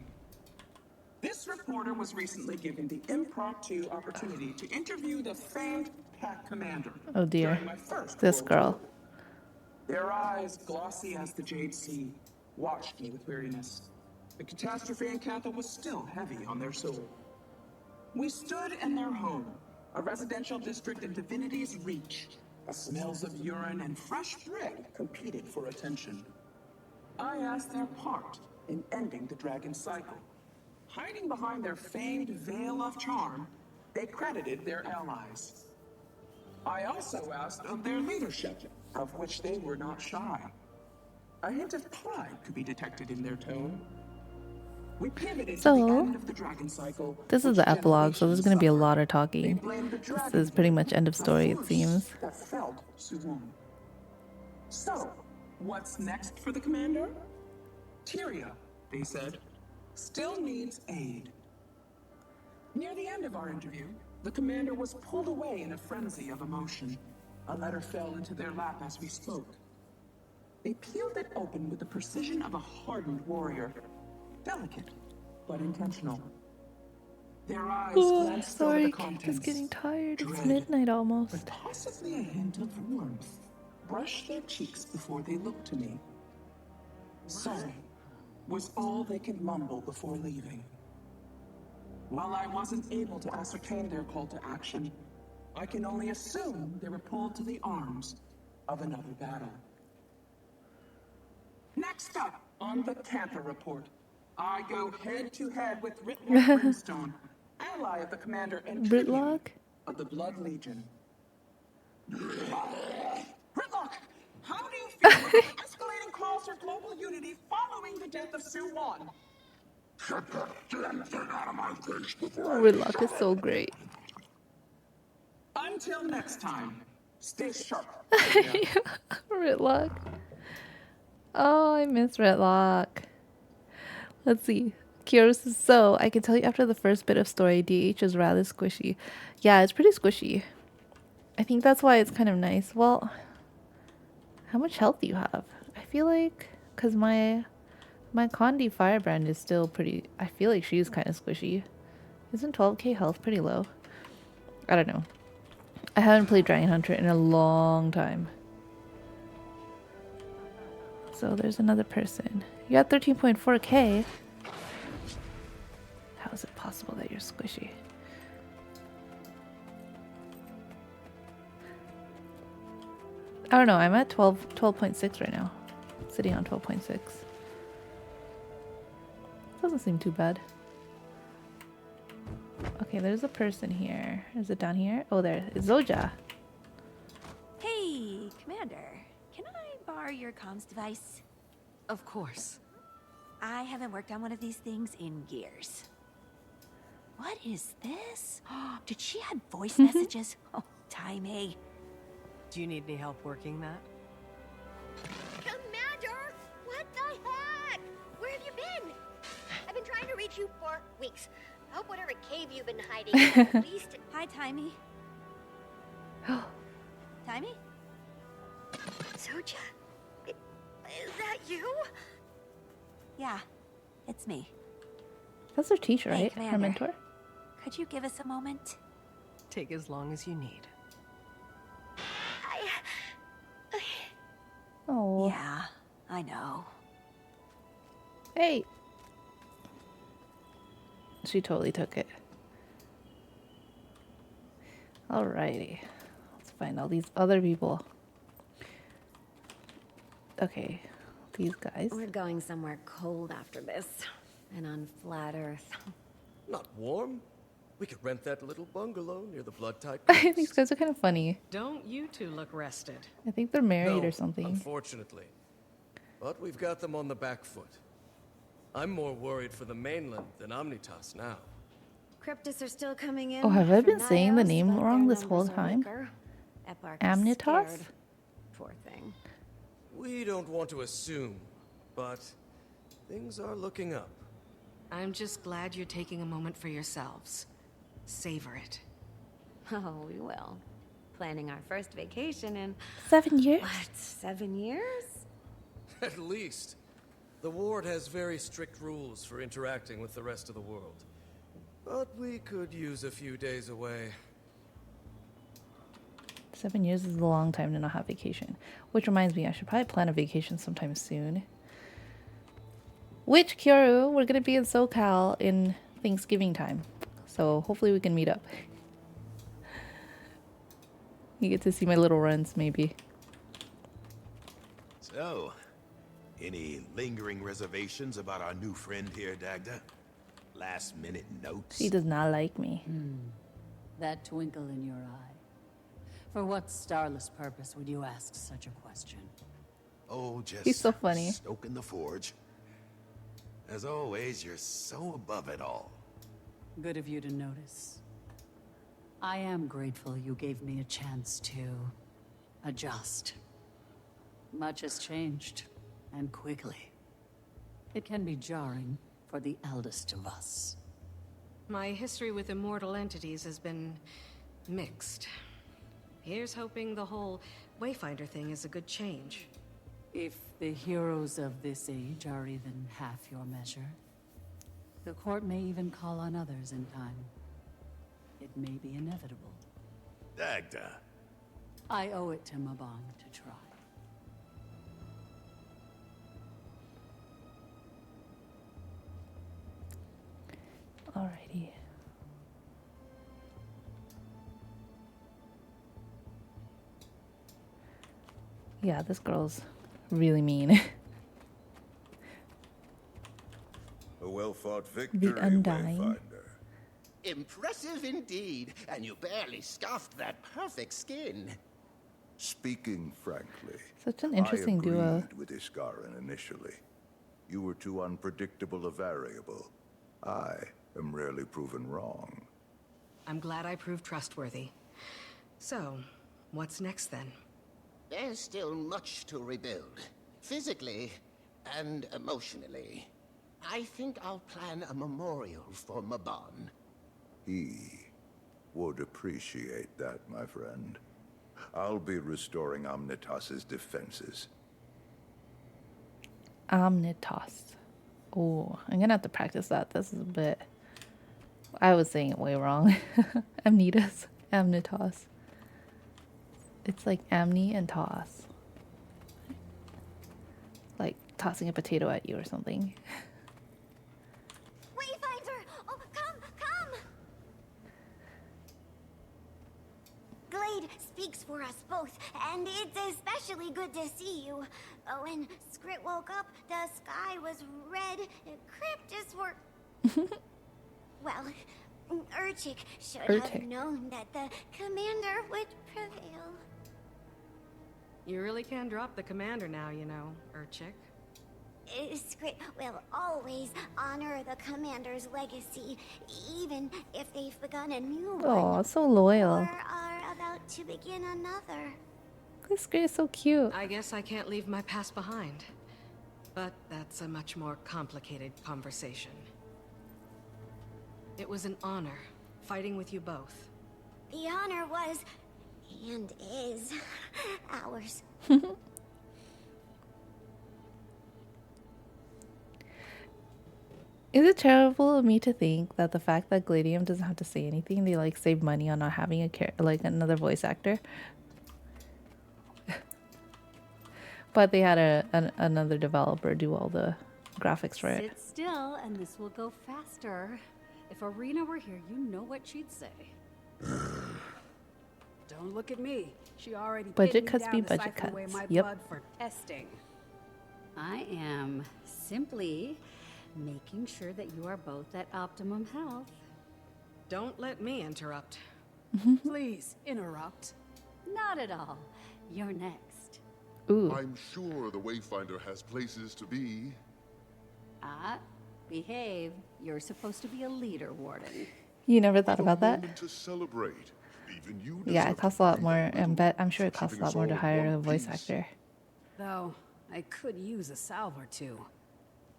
This reporter was recently given the impromptu opportunity to interview the famed Pack Commander. Oh dear. During my first This World girl. Tour. Their eyes, glossy as the Jade Sea, watched me with weariness. The catastrophe in Cantha was still heavy on their soul. We stood in their home, a residential district in Divinity's Reach. The smells of urine and fresh bread competed for attention. I asked their part in ending the dragon cycle. Hiding behind their famed veil of charm, they credited their allies. I also asked of their leadership, of which they were not shy. A hint of pride could be detected in their tone. We pivoted to the end of the dragon cycle. This is the epilogue, so there's going to be a lot of talking. This is pretty much end of story, it seems. That felt Suwon. So, what's next for the commander? Tyria, they said, still needs aid. Near the end of our interview, the commander was pulled away in a frenzy of emotion. A letter fell into their lap as we spoke. They peeled it open with the precision of a hardened warrior. Delicate, but intentional. Their eyes glanced over the contents. Just getting tired. It's midnight almost. But possibly a hint of warmth brushed their cheeks before they looked to me. Sorry was all they could mumble before leaving. While I wasn't able to ascertain their call to action, I can only assume they were pulled to the arms of another battle. Next up on the Cantha Report, I go head-to-head with Ritlock Brimstone, ally of the commander and tribune of the Blood Legion. Ritlock, how do you feel about the escalating calls for global unity following the death of Suwon? Get that damn thing out of my face before Ritlock is so great. Until next time, stay sharp. Ritlock. Oh, I miss Ritlock. Let's see. Kyoros is so. I can tell you after the first bit of story, DH is rather squishy. Yeah, it's pretty squishy. I think that's why it's kind of nice. Well, how much health do you have? I feel like, because my Condi Firebrand is still pretty. I feel like she's kind of squishy. Isn't 12k health pretty low? I don't know. I haven't played Dragon Hunter in a long time. So there's another person. You got 13.4k. How is it possible that you're squishy? I don't know. I'm at 12.6 right now. Sitting on 12.6. Doesn't seem too bad. Okay, there's a person here. Is it down here? Oh, there. It's Zoja. Hey, Commander. Can I borrow your comms device? Of course. I haven't worked on one of these things in years. What is this? Did she add voice messages? Oh, Timey. Do you need any help working that? Commander! What the heck? Where have you been? I've been trying to reach you for weeks. I hope whatever cave you've been hiding in at least... Hi, Timey. Timey? Soja? Is that you? Yeah, it's me. That's her teacher, Hey, right? Her Commander. mentor. Could you give us a moment? Take as long as you need. Oh. Yeah, I know. Hey. She totally took it. Alrighty. Let's find all these other people. Okay. These guys. We're going somewhere cold after this. And on flat Earth. Not warm. We could rent that little bungalow near the blood-type. These guys are kind of funny. Don't you two look rested? I think they're married No, or something. Unfortunately. But we've got them on the back foot. I'm more worried for the mainland than Omnitas now. Cryptids are still coming in. Oh, have I been from saying the Nyos, name but wrong their this whole numbers are time? weaker. Eparch is Amnitas? scared. Poor thing. We don't want to assume, but things are looking up. I'm just glad you're taking a moment for yourselves. Savor it. Oh, we will. Planning our first vacation in... 7 years? What, 7 years? At least. The ward has very strict rules for interacting with the rest of the world. But we could use a few days away. 7 years is a long time to not have vacation. Which reminds me, I should probably plan a vacation sometime soon. Which, Kyoru, we're gonna be in SoCal in Thanksgiving time. So hopefully we can meet up. You get to see my little runs, maybe. So, any lingering reservations about our new friend here, Dagda? Last minute notes? She does not like me. That twinkle in your eye. For what starless purpose would you ask such a question? Oh, just He's so funny. stoking the forge. As always, you're so above it all. Good of you to notice. I am grateful you gave me a chance to adjust. Much has changed, and quickly. It can be jarring for the eldest of us. My history with immortal entities has been mixed. Here's hoping the whole Wayfinder thing is a good change. If the heroes of this age are even half your measure, the court may even call on others in time. It may be inevitable. Dagda. I owe it to Mabon to try. Alrighty. Yeah, this girl's really mean. A well-fought The victory, Undying. Wayfinder. Impressive indeed, and you barely scuffed that perfect skin. Speaking frankly, Such an interesting I agreed duo. with Iskarin initially. You were too unpredictable a variable. I am rarely proven wrong. I'm glad I proved trustworthy. So, what's next then? There's still much to rebuild, physically and emotionally. I think I'll plan a memorial for Mabon. He would appreciate that, my friend. I'll be restoring Omnitas's defenses. Omnitas. Oh, I'm gonna have to practice that. This is a bit... I was saying it way wrong. Amnitas. Amnitas. It's like amni and toss. Like tossing a potato at you or something. Wayfinder! Oh, come! Glade speaks for us both, and it's especially good to see you. When Skrit woke up, the sky was red. Cryptids were... Well, Urchik should have Urchik. known that the commander would prevail. You really can drop the commander now, you know, Urchik. Skrit will always honor the commander's legacy, even begun a new one. Oh, so loyal. Or are about to begin another. This girl is so cute. I guess I can't leave my past behind. But that's a much more complicated conversation. It was an honor, fighting with you both. The honor was, and is, ours. Is it terrible of me to think that the fact that Gladium doesn't have to say anything, they like save money on not having like another voice actor? But they had another developer do all the graphics for it. Sit still, and this will go faster. If Arena were here, you know what she'd say. Don't look at me. She already Budget pinned me cuts down be to budget siphon away cuts. my Yep. blood for testing. I am simply making sure that you are both at optimum health. Don't let me interrupt. Please, interrupt. Not at all. You're next. Ooh. I'm sure the Wayfinder has places to be. Behave. You're supposed to be a leader, Warden. You never thought about that? Moment to celebrate. Even you Yeah, deserve it costs a lot more, and I'm sure it for costs a keeping lot us more to all in hire one a voice piece. actor. Though, I could use a salve or two.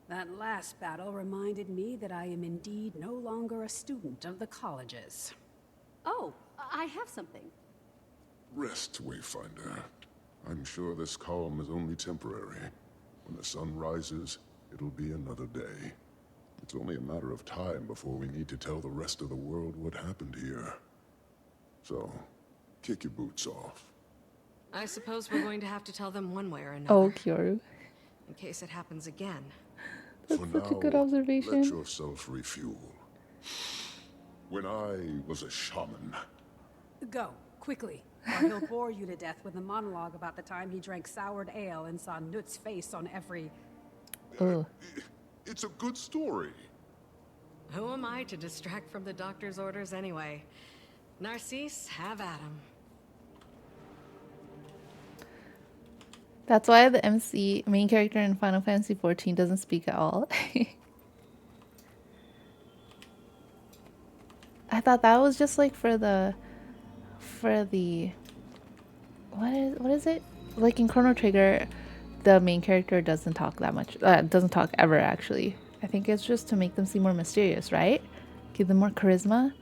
That last battle reminded me that I am indeed no longer a student of the colleges. Oh, I have something. Rest, Wayfinder. I'm sure this calm is only temporary. When the sun rises, it'll be another day. It's only a matter of time before we need to tell the rest of the world what happened here. So, kick your boots off. I suppose we're going to have to tell them one way or another. Oh, Kyoru. In case it happens again. That's For such a now, good observation. let yourself refuel. When I was a shaman, Go, quickly, or he'll bore you to death with a monologue about the time he drank soured ale and saw Nut's face on every... Ugh. it's a good story. Who am I to distract from the doctor's orders anyway? Narcisse, have at him. That's why the main character in Final Fantasy XIV doesn't speak at all. I thought that was just like for the what is it? Like in Chrono Trigger, the main character doesn't talk that much. Doesn't talk ever actually. I think it's just to make them seem more mysterious, right? Give them more charisma.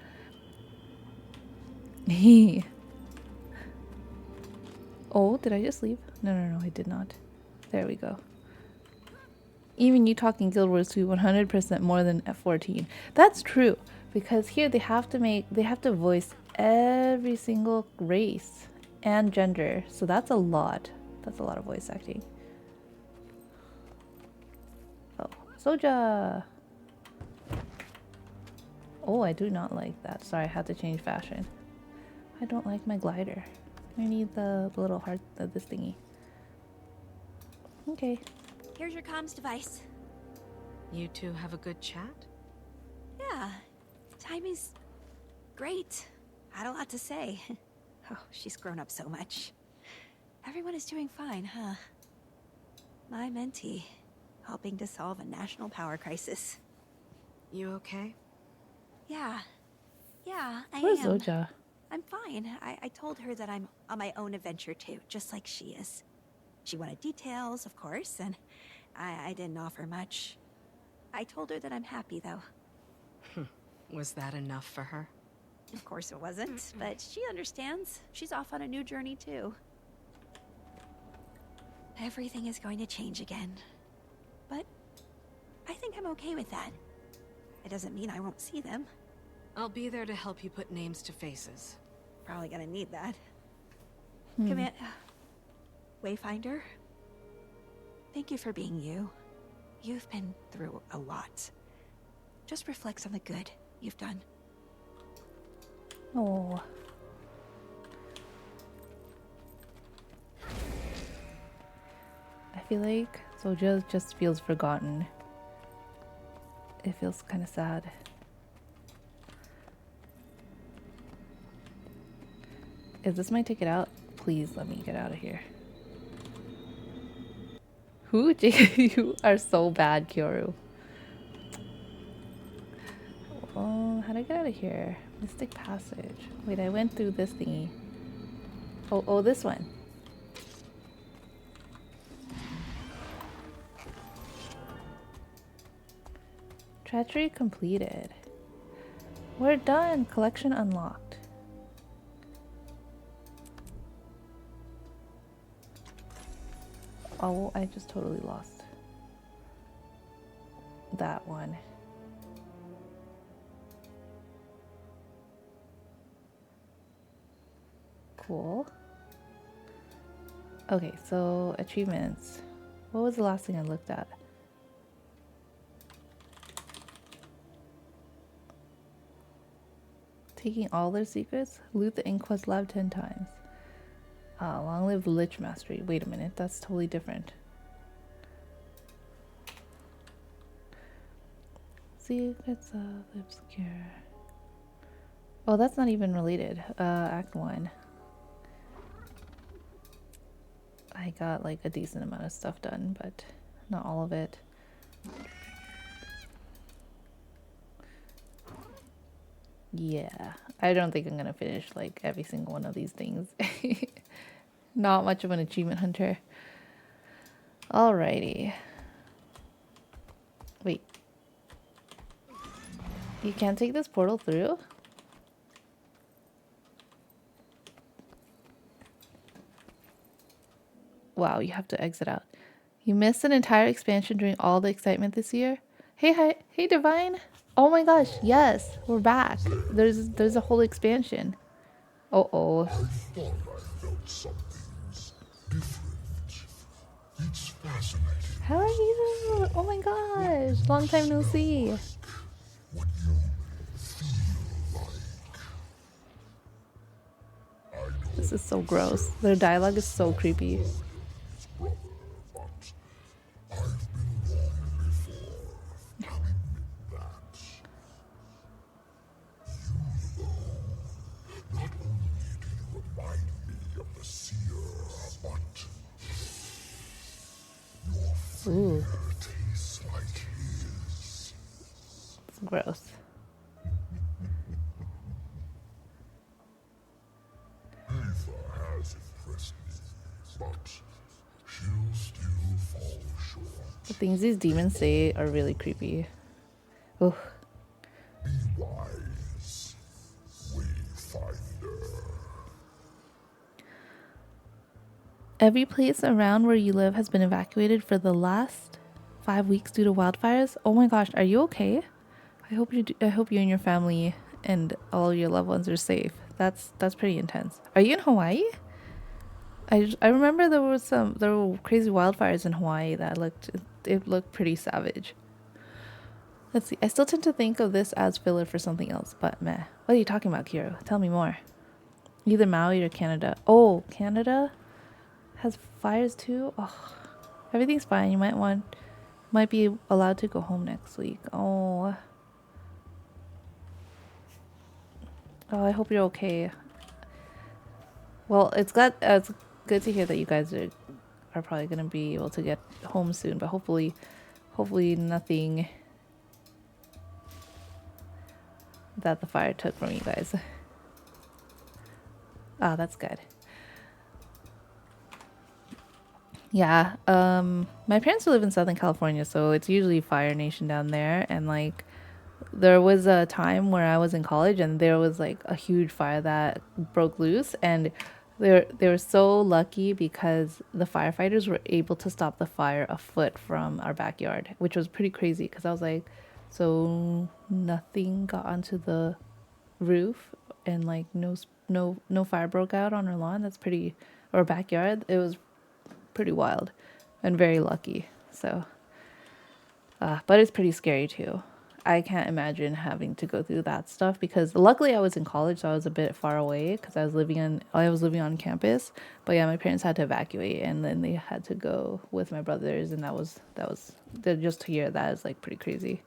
Oh, did I just leave? No, I did not. There we go. Even you talking Guild Wars 2 100% more than F14. That's true, because here they have to voice every single race and gender. So that's a lot. That's a lot of voice acting. Oh, Soja. Oh, I do not like that. Sorry, I had to change fashion. I don't like my glider. I need the little heart of this thingy. Okay. Here's your comms device. You two have a good chat? Yeah, timing's great. Had a lot to say. Oh, she's grown up so much. Everyone is doing fine, huh? My mentee, helping to solve a national power crisis. You okay? Yeah, I Where's am. Soja? I'm fine. I told her that I'm on my own adventure too, just like she is. She wanted details, of course, and I didn't offer much. I told her that I'm happy, though. Was that enough for her? Of course it wasn't, but she understands. She's off on a new journey too. Everything is going to change again. But I think I'm okay with that. It doesn't mean I won't see them. I'll be there to help you put names to faces. Probably gonna need that. Commit. Wayfinder. Thank you for being you. You've been through a lot. Just reflects on the good you've done. Oh. I feel like Soja just feels forgotten. It feels kind of sad. Is this my ticket out? Please let me get out of here. Who? You are so bad, Kyoru. Oh, How do I get out of here? Mystic Passage. Wait, I went through this thingy. Oh, this one. Treachery completed. We're done. Collection unlocked. Oh, I just totally lost that one. Cool. Okay, so achievements. What was the last thing I looked at? Taking all their secrets? Loot the Inquest lab 10 times. Long live Lich Mastery. Wait a minute, that's totally different. Secrets of the Obscure. Oh, that's not even related. Act 1. I got like a decent amount of stuff done, but not all of it. Yeah, I don't think I'm gonna finish like every single one of these things. Not much of an achievement hunter. Alrighty. Wait. You can't take this portal through? Wow, you have to exit out. You missed an entire expansion during all the excitement this year? Hey, Divine! Oh my gosh, yes, we're back. There's a whole expansion. Uh-oh. I thought I felt something's different. It's fascinating. How are you? Oh my gosh, long time no see. What you feel like. This is so gross. Their dialogue is so creepy. Not only do you remind me of the seer, but your fear tastes like his. It's gross. Ava has impressed me, but she'll still fall short. The things these demons say are really creepy. Ugh. Be wise, Wayfinder. Every place around where you live has been evacuated for the last 5 weeks due to wildfires. Oh my gosh, are you okay? I hope you and your family and all your loved ones are safe. That's pretty intense. Are you in Hawaii? I remember there were crazy wildfires in Hawaii that looked pretty savage. Let's see. I still tend to think of this as filler for something else, but meh. What are you talking about, Kiro? Tell me more. Either Maui or Canada. Oh, Canada has fires too? Oh, everything's fine. You might be allowed to go home next week. Oh, I hope you're okay. Well, it's good to hear that you guys are probably gonna be able to get home soon, but hopefully nothing that the fire took from you guys. Ah, that's good. Yeah, my parents live in Southern California, so it's usually Fire Nation down there, and like there was a time where I was in college and there was like a huge fire that broke loose, and they were so lucky because the firefighters were able to stop the fire a foot from our backyard, which was pretty crazy because I was like, so nothing got onto the roof and like no fire broke out on our lawn. That's pretty, or backyard. It was pretty wild and very lucky. So but it's pretty scary too. I can't imagine having to go through that stuff because luckily I was in college, so I was a bit far away because I was living on campus. But yeah, my parents had to evacuate, and then they had to go with my brothers, and that was just to hear that is like pretty crazy.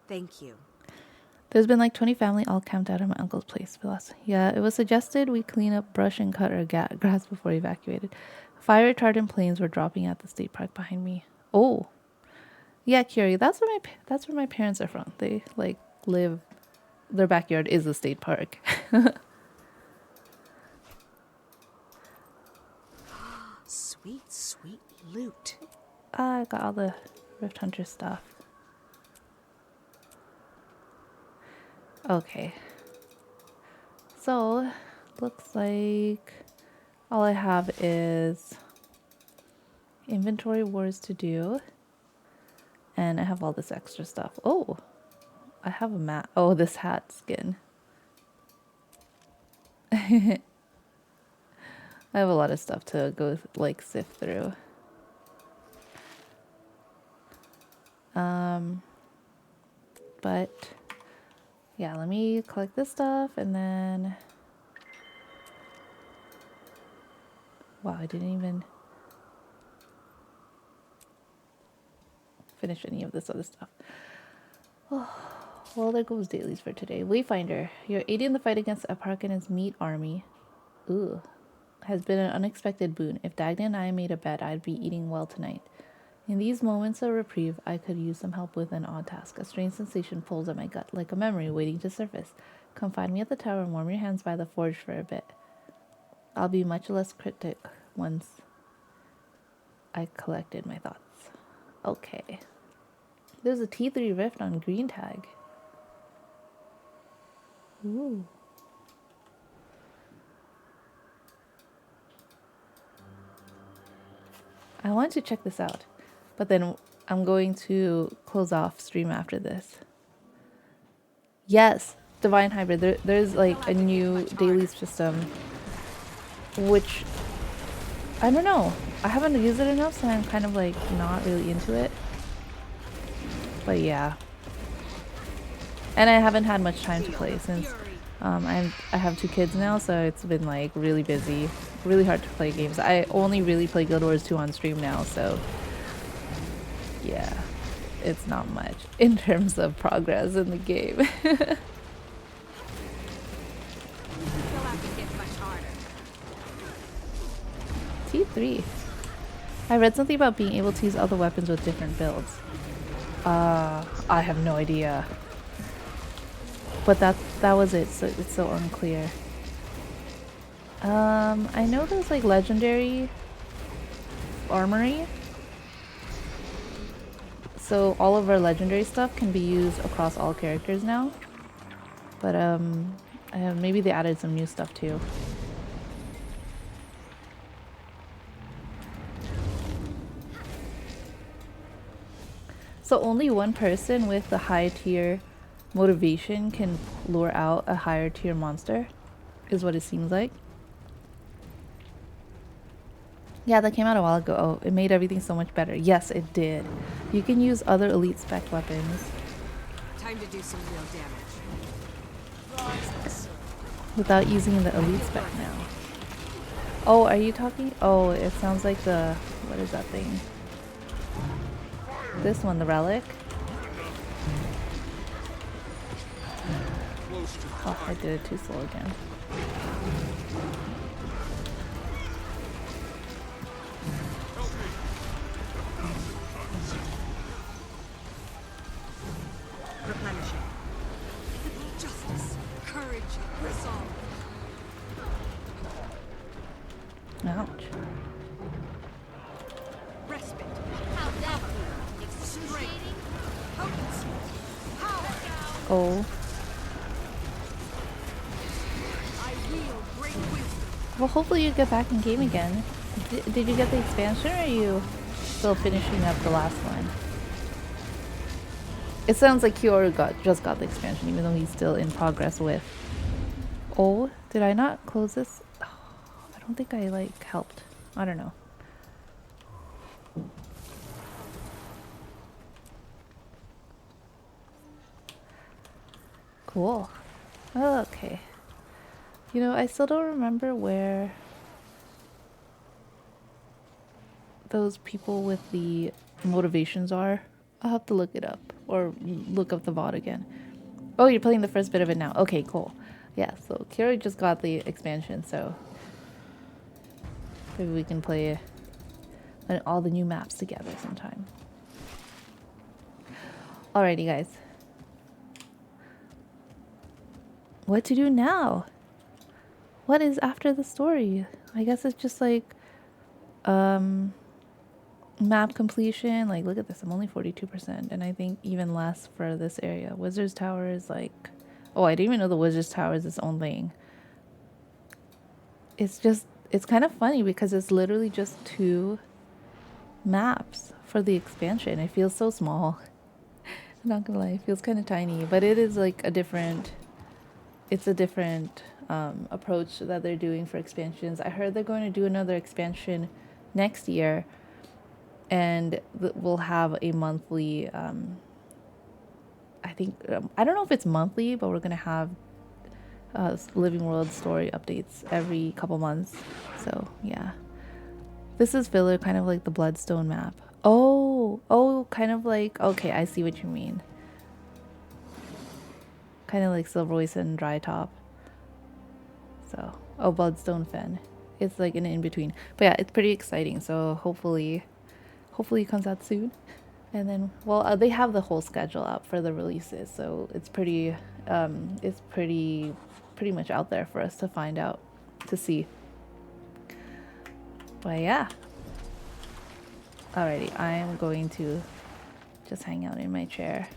Thank you. There's been like 20 family all camped out at my uncle's place for last. Yeah, it was suggested we clean up brush and cut our grass before we evacuated. Fire retardant planes were dropping at the state park behind me. Oh, yeah, Curie. That's where my parents are from. They like live. Their backyard is a state park. Sweet, sweet loot. I got all the Rift Hunter stuff. Okay. So, looks like all I have is inventory wars to do. And I have all this extra stuff. Oh, I have a mat. Oh, this hat skin. I have a lot of stuff to go like sift through. But yeah, let me collect this stuff and then wow, I didn't even finish any of this other stuff. Oh, well, there goes dailies for today. Wayfinder, you're aiding the fight against Apark and his meat army. Ooh, has been an unexpected boon. If Dagda and I made a bet, I'd be eating well tonight. In these moments of reprieve, I could use some help with an odd task. A strange sensation pulls at my gut, like a memory waiting to surface. Come find me at the tower and warm your hands by the forge for a bit. I'll be much less cryptic once I collected my thoughts. Okay. There's a T3 rift on green tag. Ooh. I want to check this out, but then I'm going to close off stream after this. Yes, Divine Hybrid. There's like a new daily system, which I don't know. I haven't used it enough, so I'm kind of like not really into it. But yeah, and I haven't had much time to play since I have 2 kids now, so it's been like really busy, really hard to play games. I only really play Guild Wars 2 on stream now, so yeah, it's not much in terms of progress in the game. T3. I read something about being able to use other weapons with different builds. I have no idea. But that was it, so it's so unclear. I know there's like legendary armory. So all of our legendary stuff can be used across all characters now. But maybe they added some new stuff too. So only one person with the high tier motivation can lure out a higher tier monster, is what it seems like. Yeah, that came out a while ago. Oh, it made everything so much better. Yes, it did. You can use other elite spec weapons. Time to do some real damage. Without using the elite spec now. Oh, are you talking? Oh, it sounds like the... What is that thing? This one, the relic. Oh, I did it too slow again. Replenishing. Justice, courage, resolve. Ouch. Respite. Strength. Potency. Power. Oh. I wield great wisdom. Well, hopefully you get back in game again. Did you get the expansion, or are you still finishing up the last one? It sounds like Kyoru just got the expansion, even though he's still in progress with. Oh, did I not close this? Oh, I don't think I like helped. I don't know. Cool. Oh, okay. You know, I still don't remember where those people with the motivations are. I'll have to look it up or look up the VOD again. Oh, you're playing the first bit of it now. Okay, cool. Yeah, so Kira just got the expansion, so maybe we can play all the new maps together sometime. Alrighty, guys. What to do now? What is after the story? I guess it's just like map completion. Like, look at this. I'm only 42%, and I think even less for this area. Wizard's Tower is like, oh, I didn't even know the Wizard's Tower is its own thing. It's just, it's kind of funny because it's literally just 2 maps for the expansion. It feels so small. I'm not gonna lie, it feels kind of tiny, but it is like a different, it's a different approach that they're doing for expansions. I heard they're going to do another expansion next year, and we'll have a monthly, I think, I don't know if it's monthly, but we're gonna have Living World story updates every couple months. So yeah, this is filler, kind of like the Bloodstone map. Oh, kind of like, okay, I see what you mean. Kind of like Silverwaste and Dry Top. So, oh, Bloodstone Fen. It's like an in-between. But yeah, it's pretty exciting. So hopefully it comes out soon. And then, well, they have the whole schedule up for the releases. So it's pretty much out there for us to find out, to see. But yeah. Alrighty, I am going to just hang out in my chair.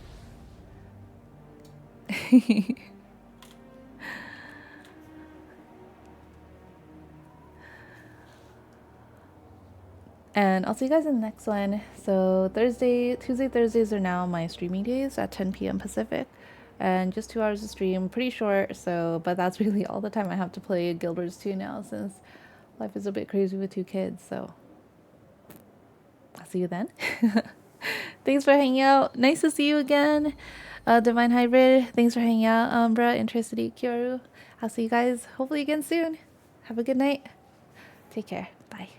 And I'll see you guys in the next one. So Tuesday, Thursdays are now my streaming days at 10 p.m. Pacific. And just 2 hours of stream, pretty short. So, but that's really all the time I have to play Guild Wars 2 now, since life is a bit crazy with 2 kids. So I'll see you then. Thanks for hanging out. Nice to see you again. Divine Hybrid, thanks for hanging out. Umbra, Intricity, Kyoru. I'll see you guys hopefully again soon. Have a good night. Take care. Bye.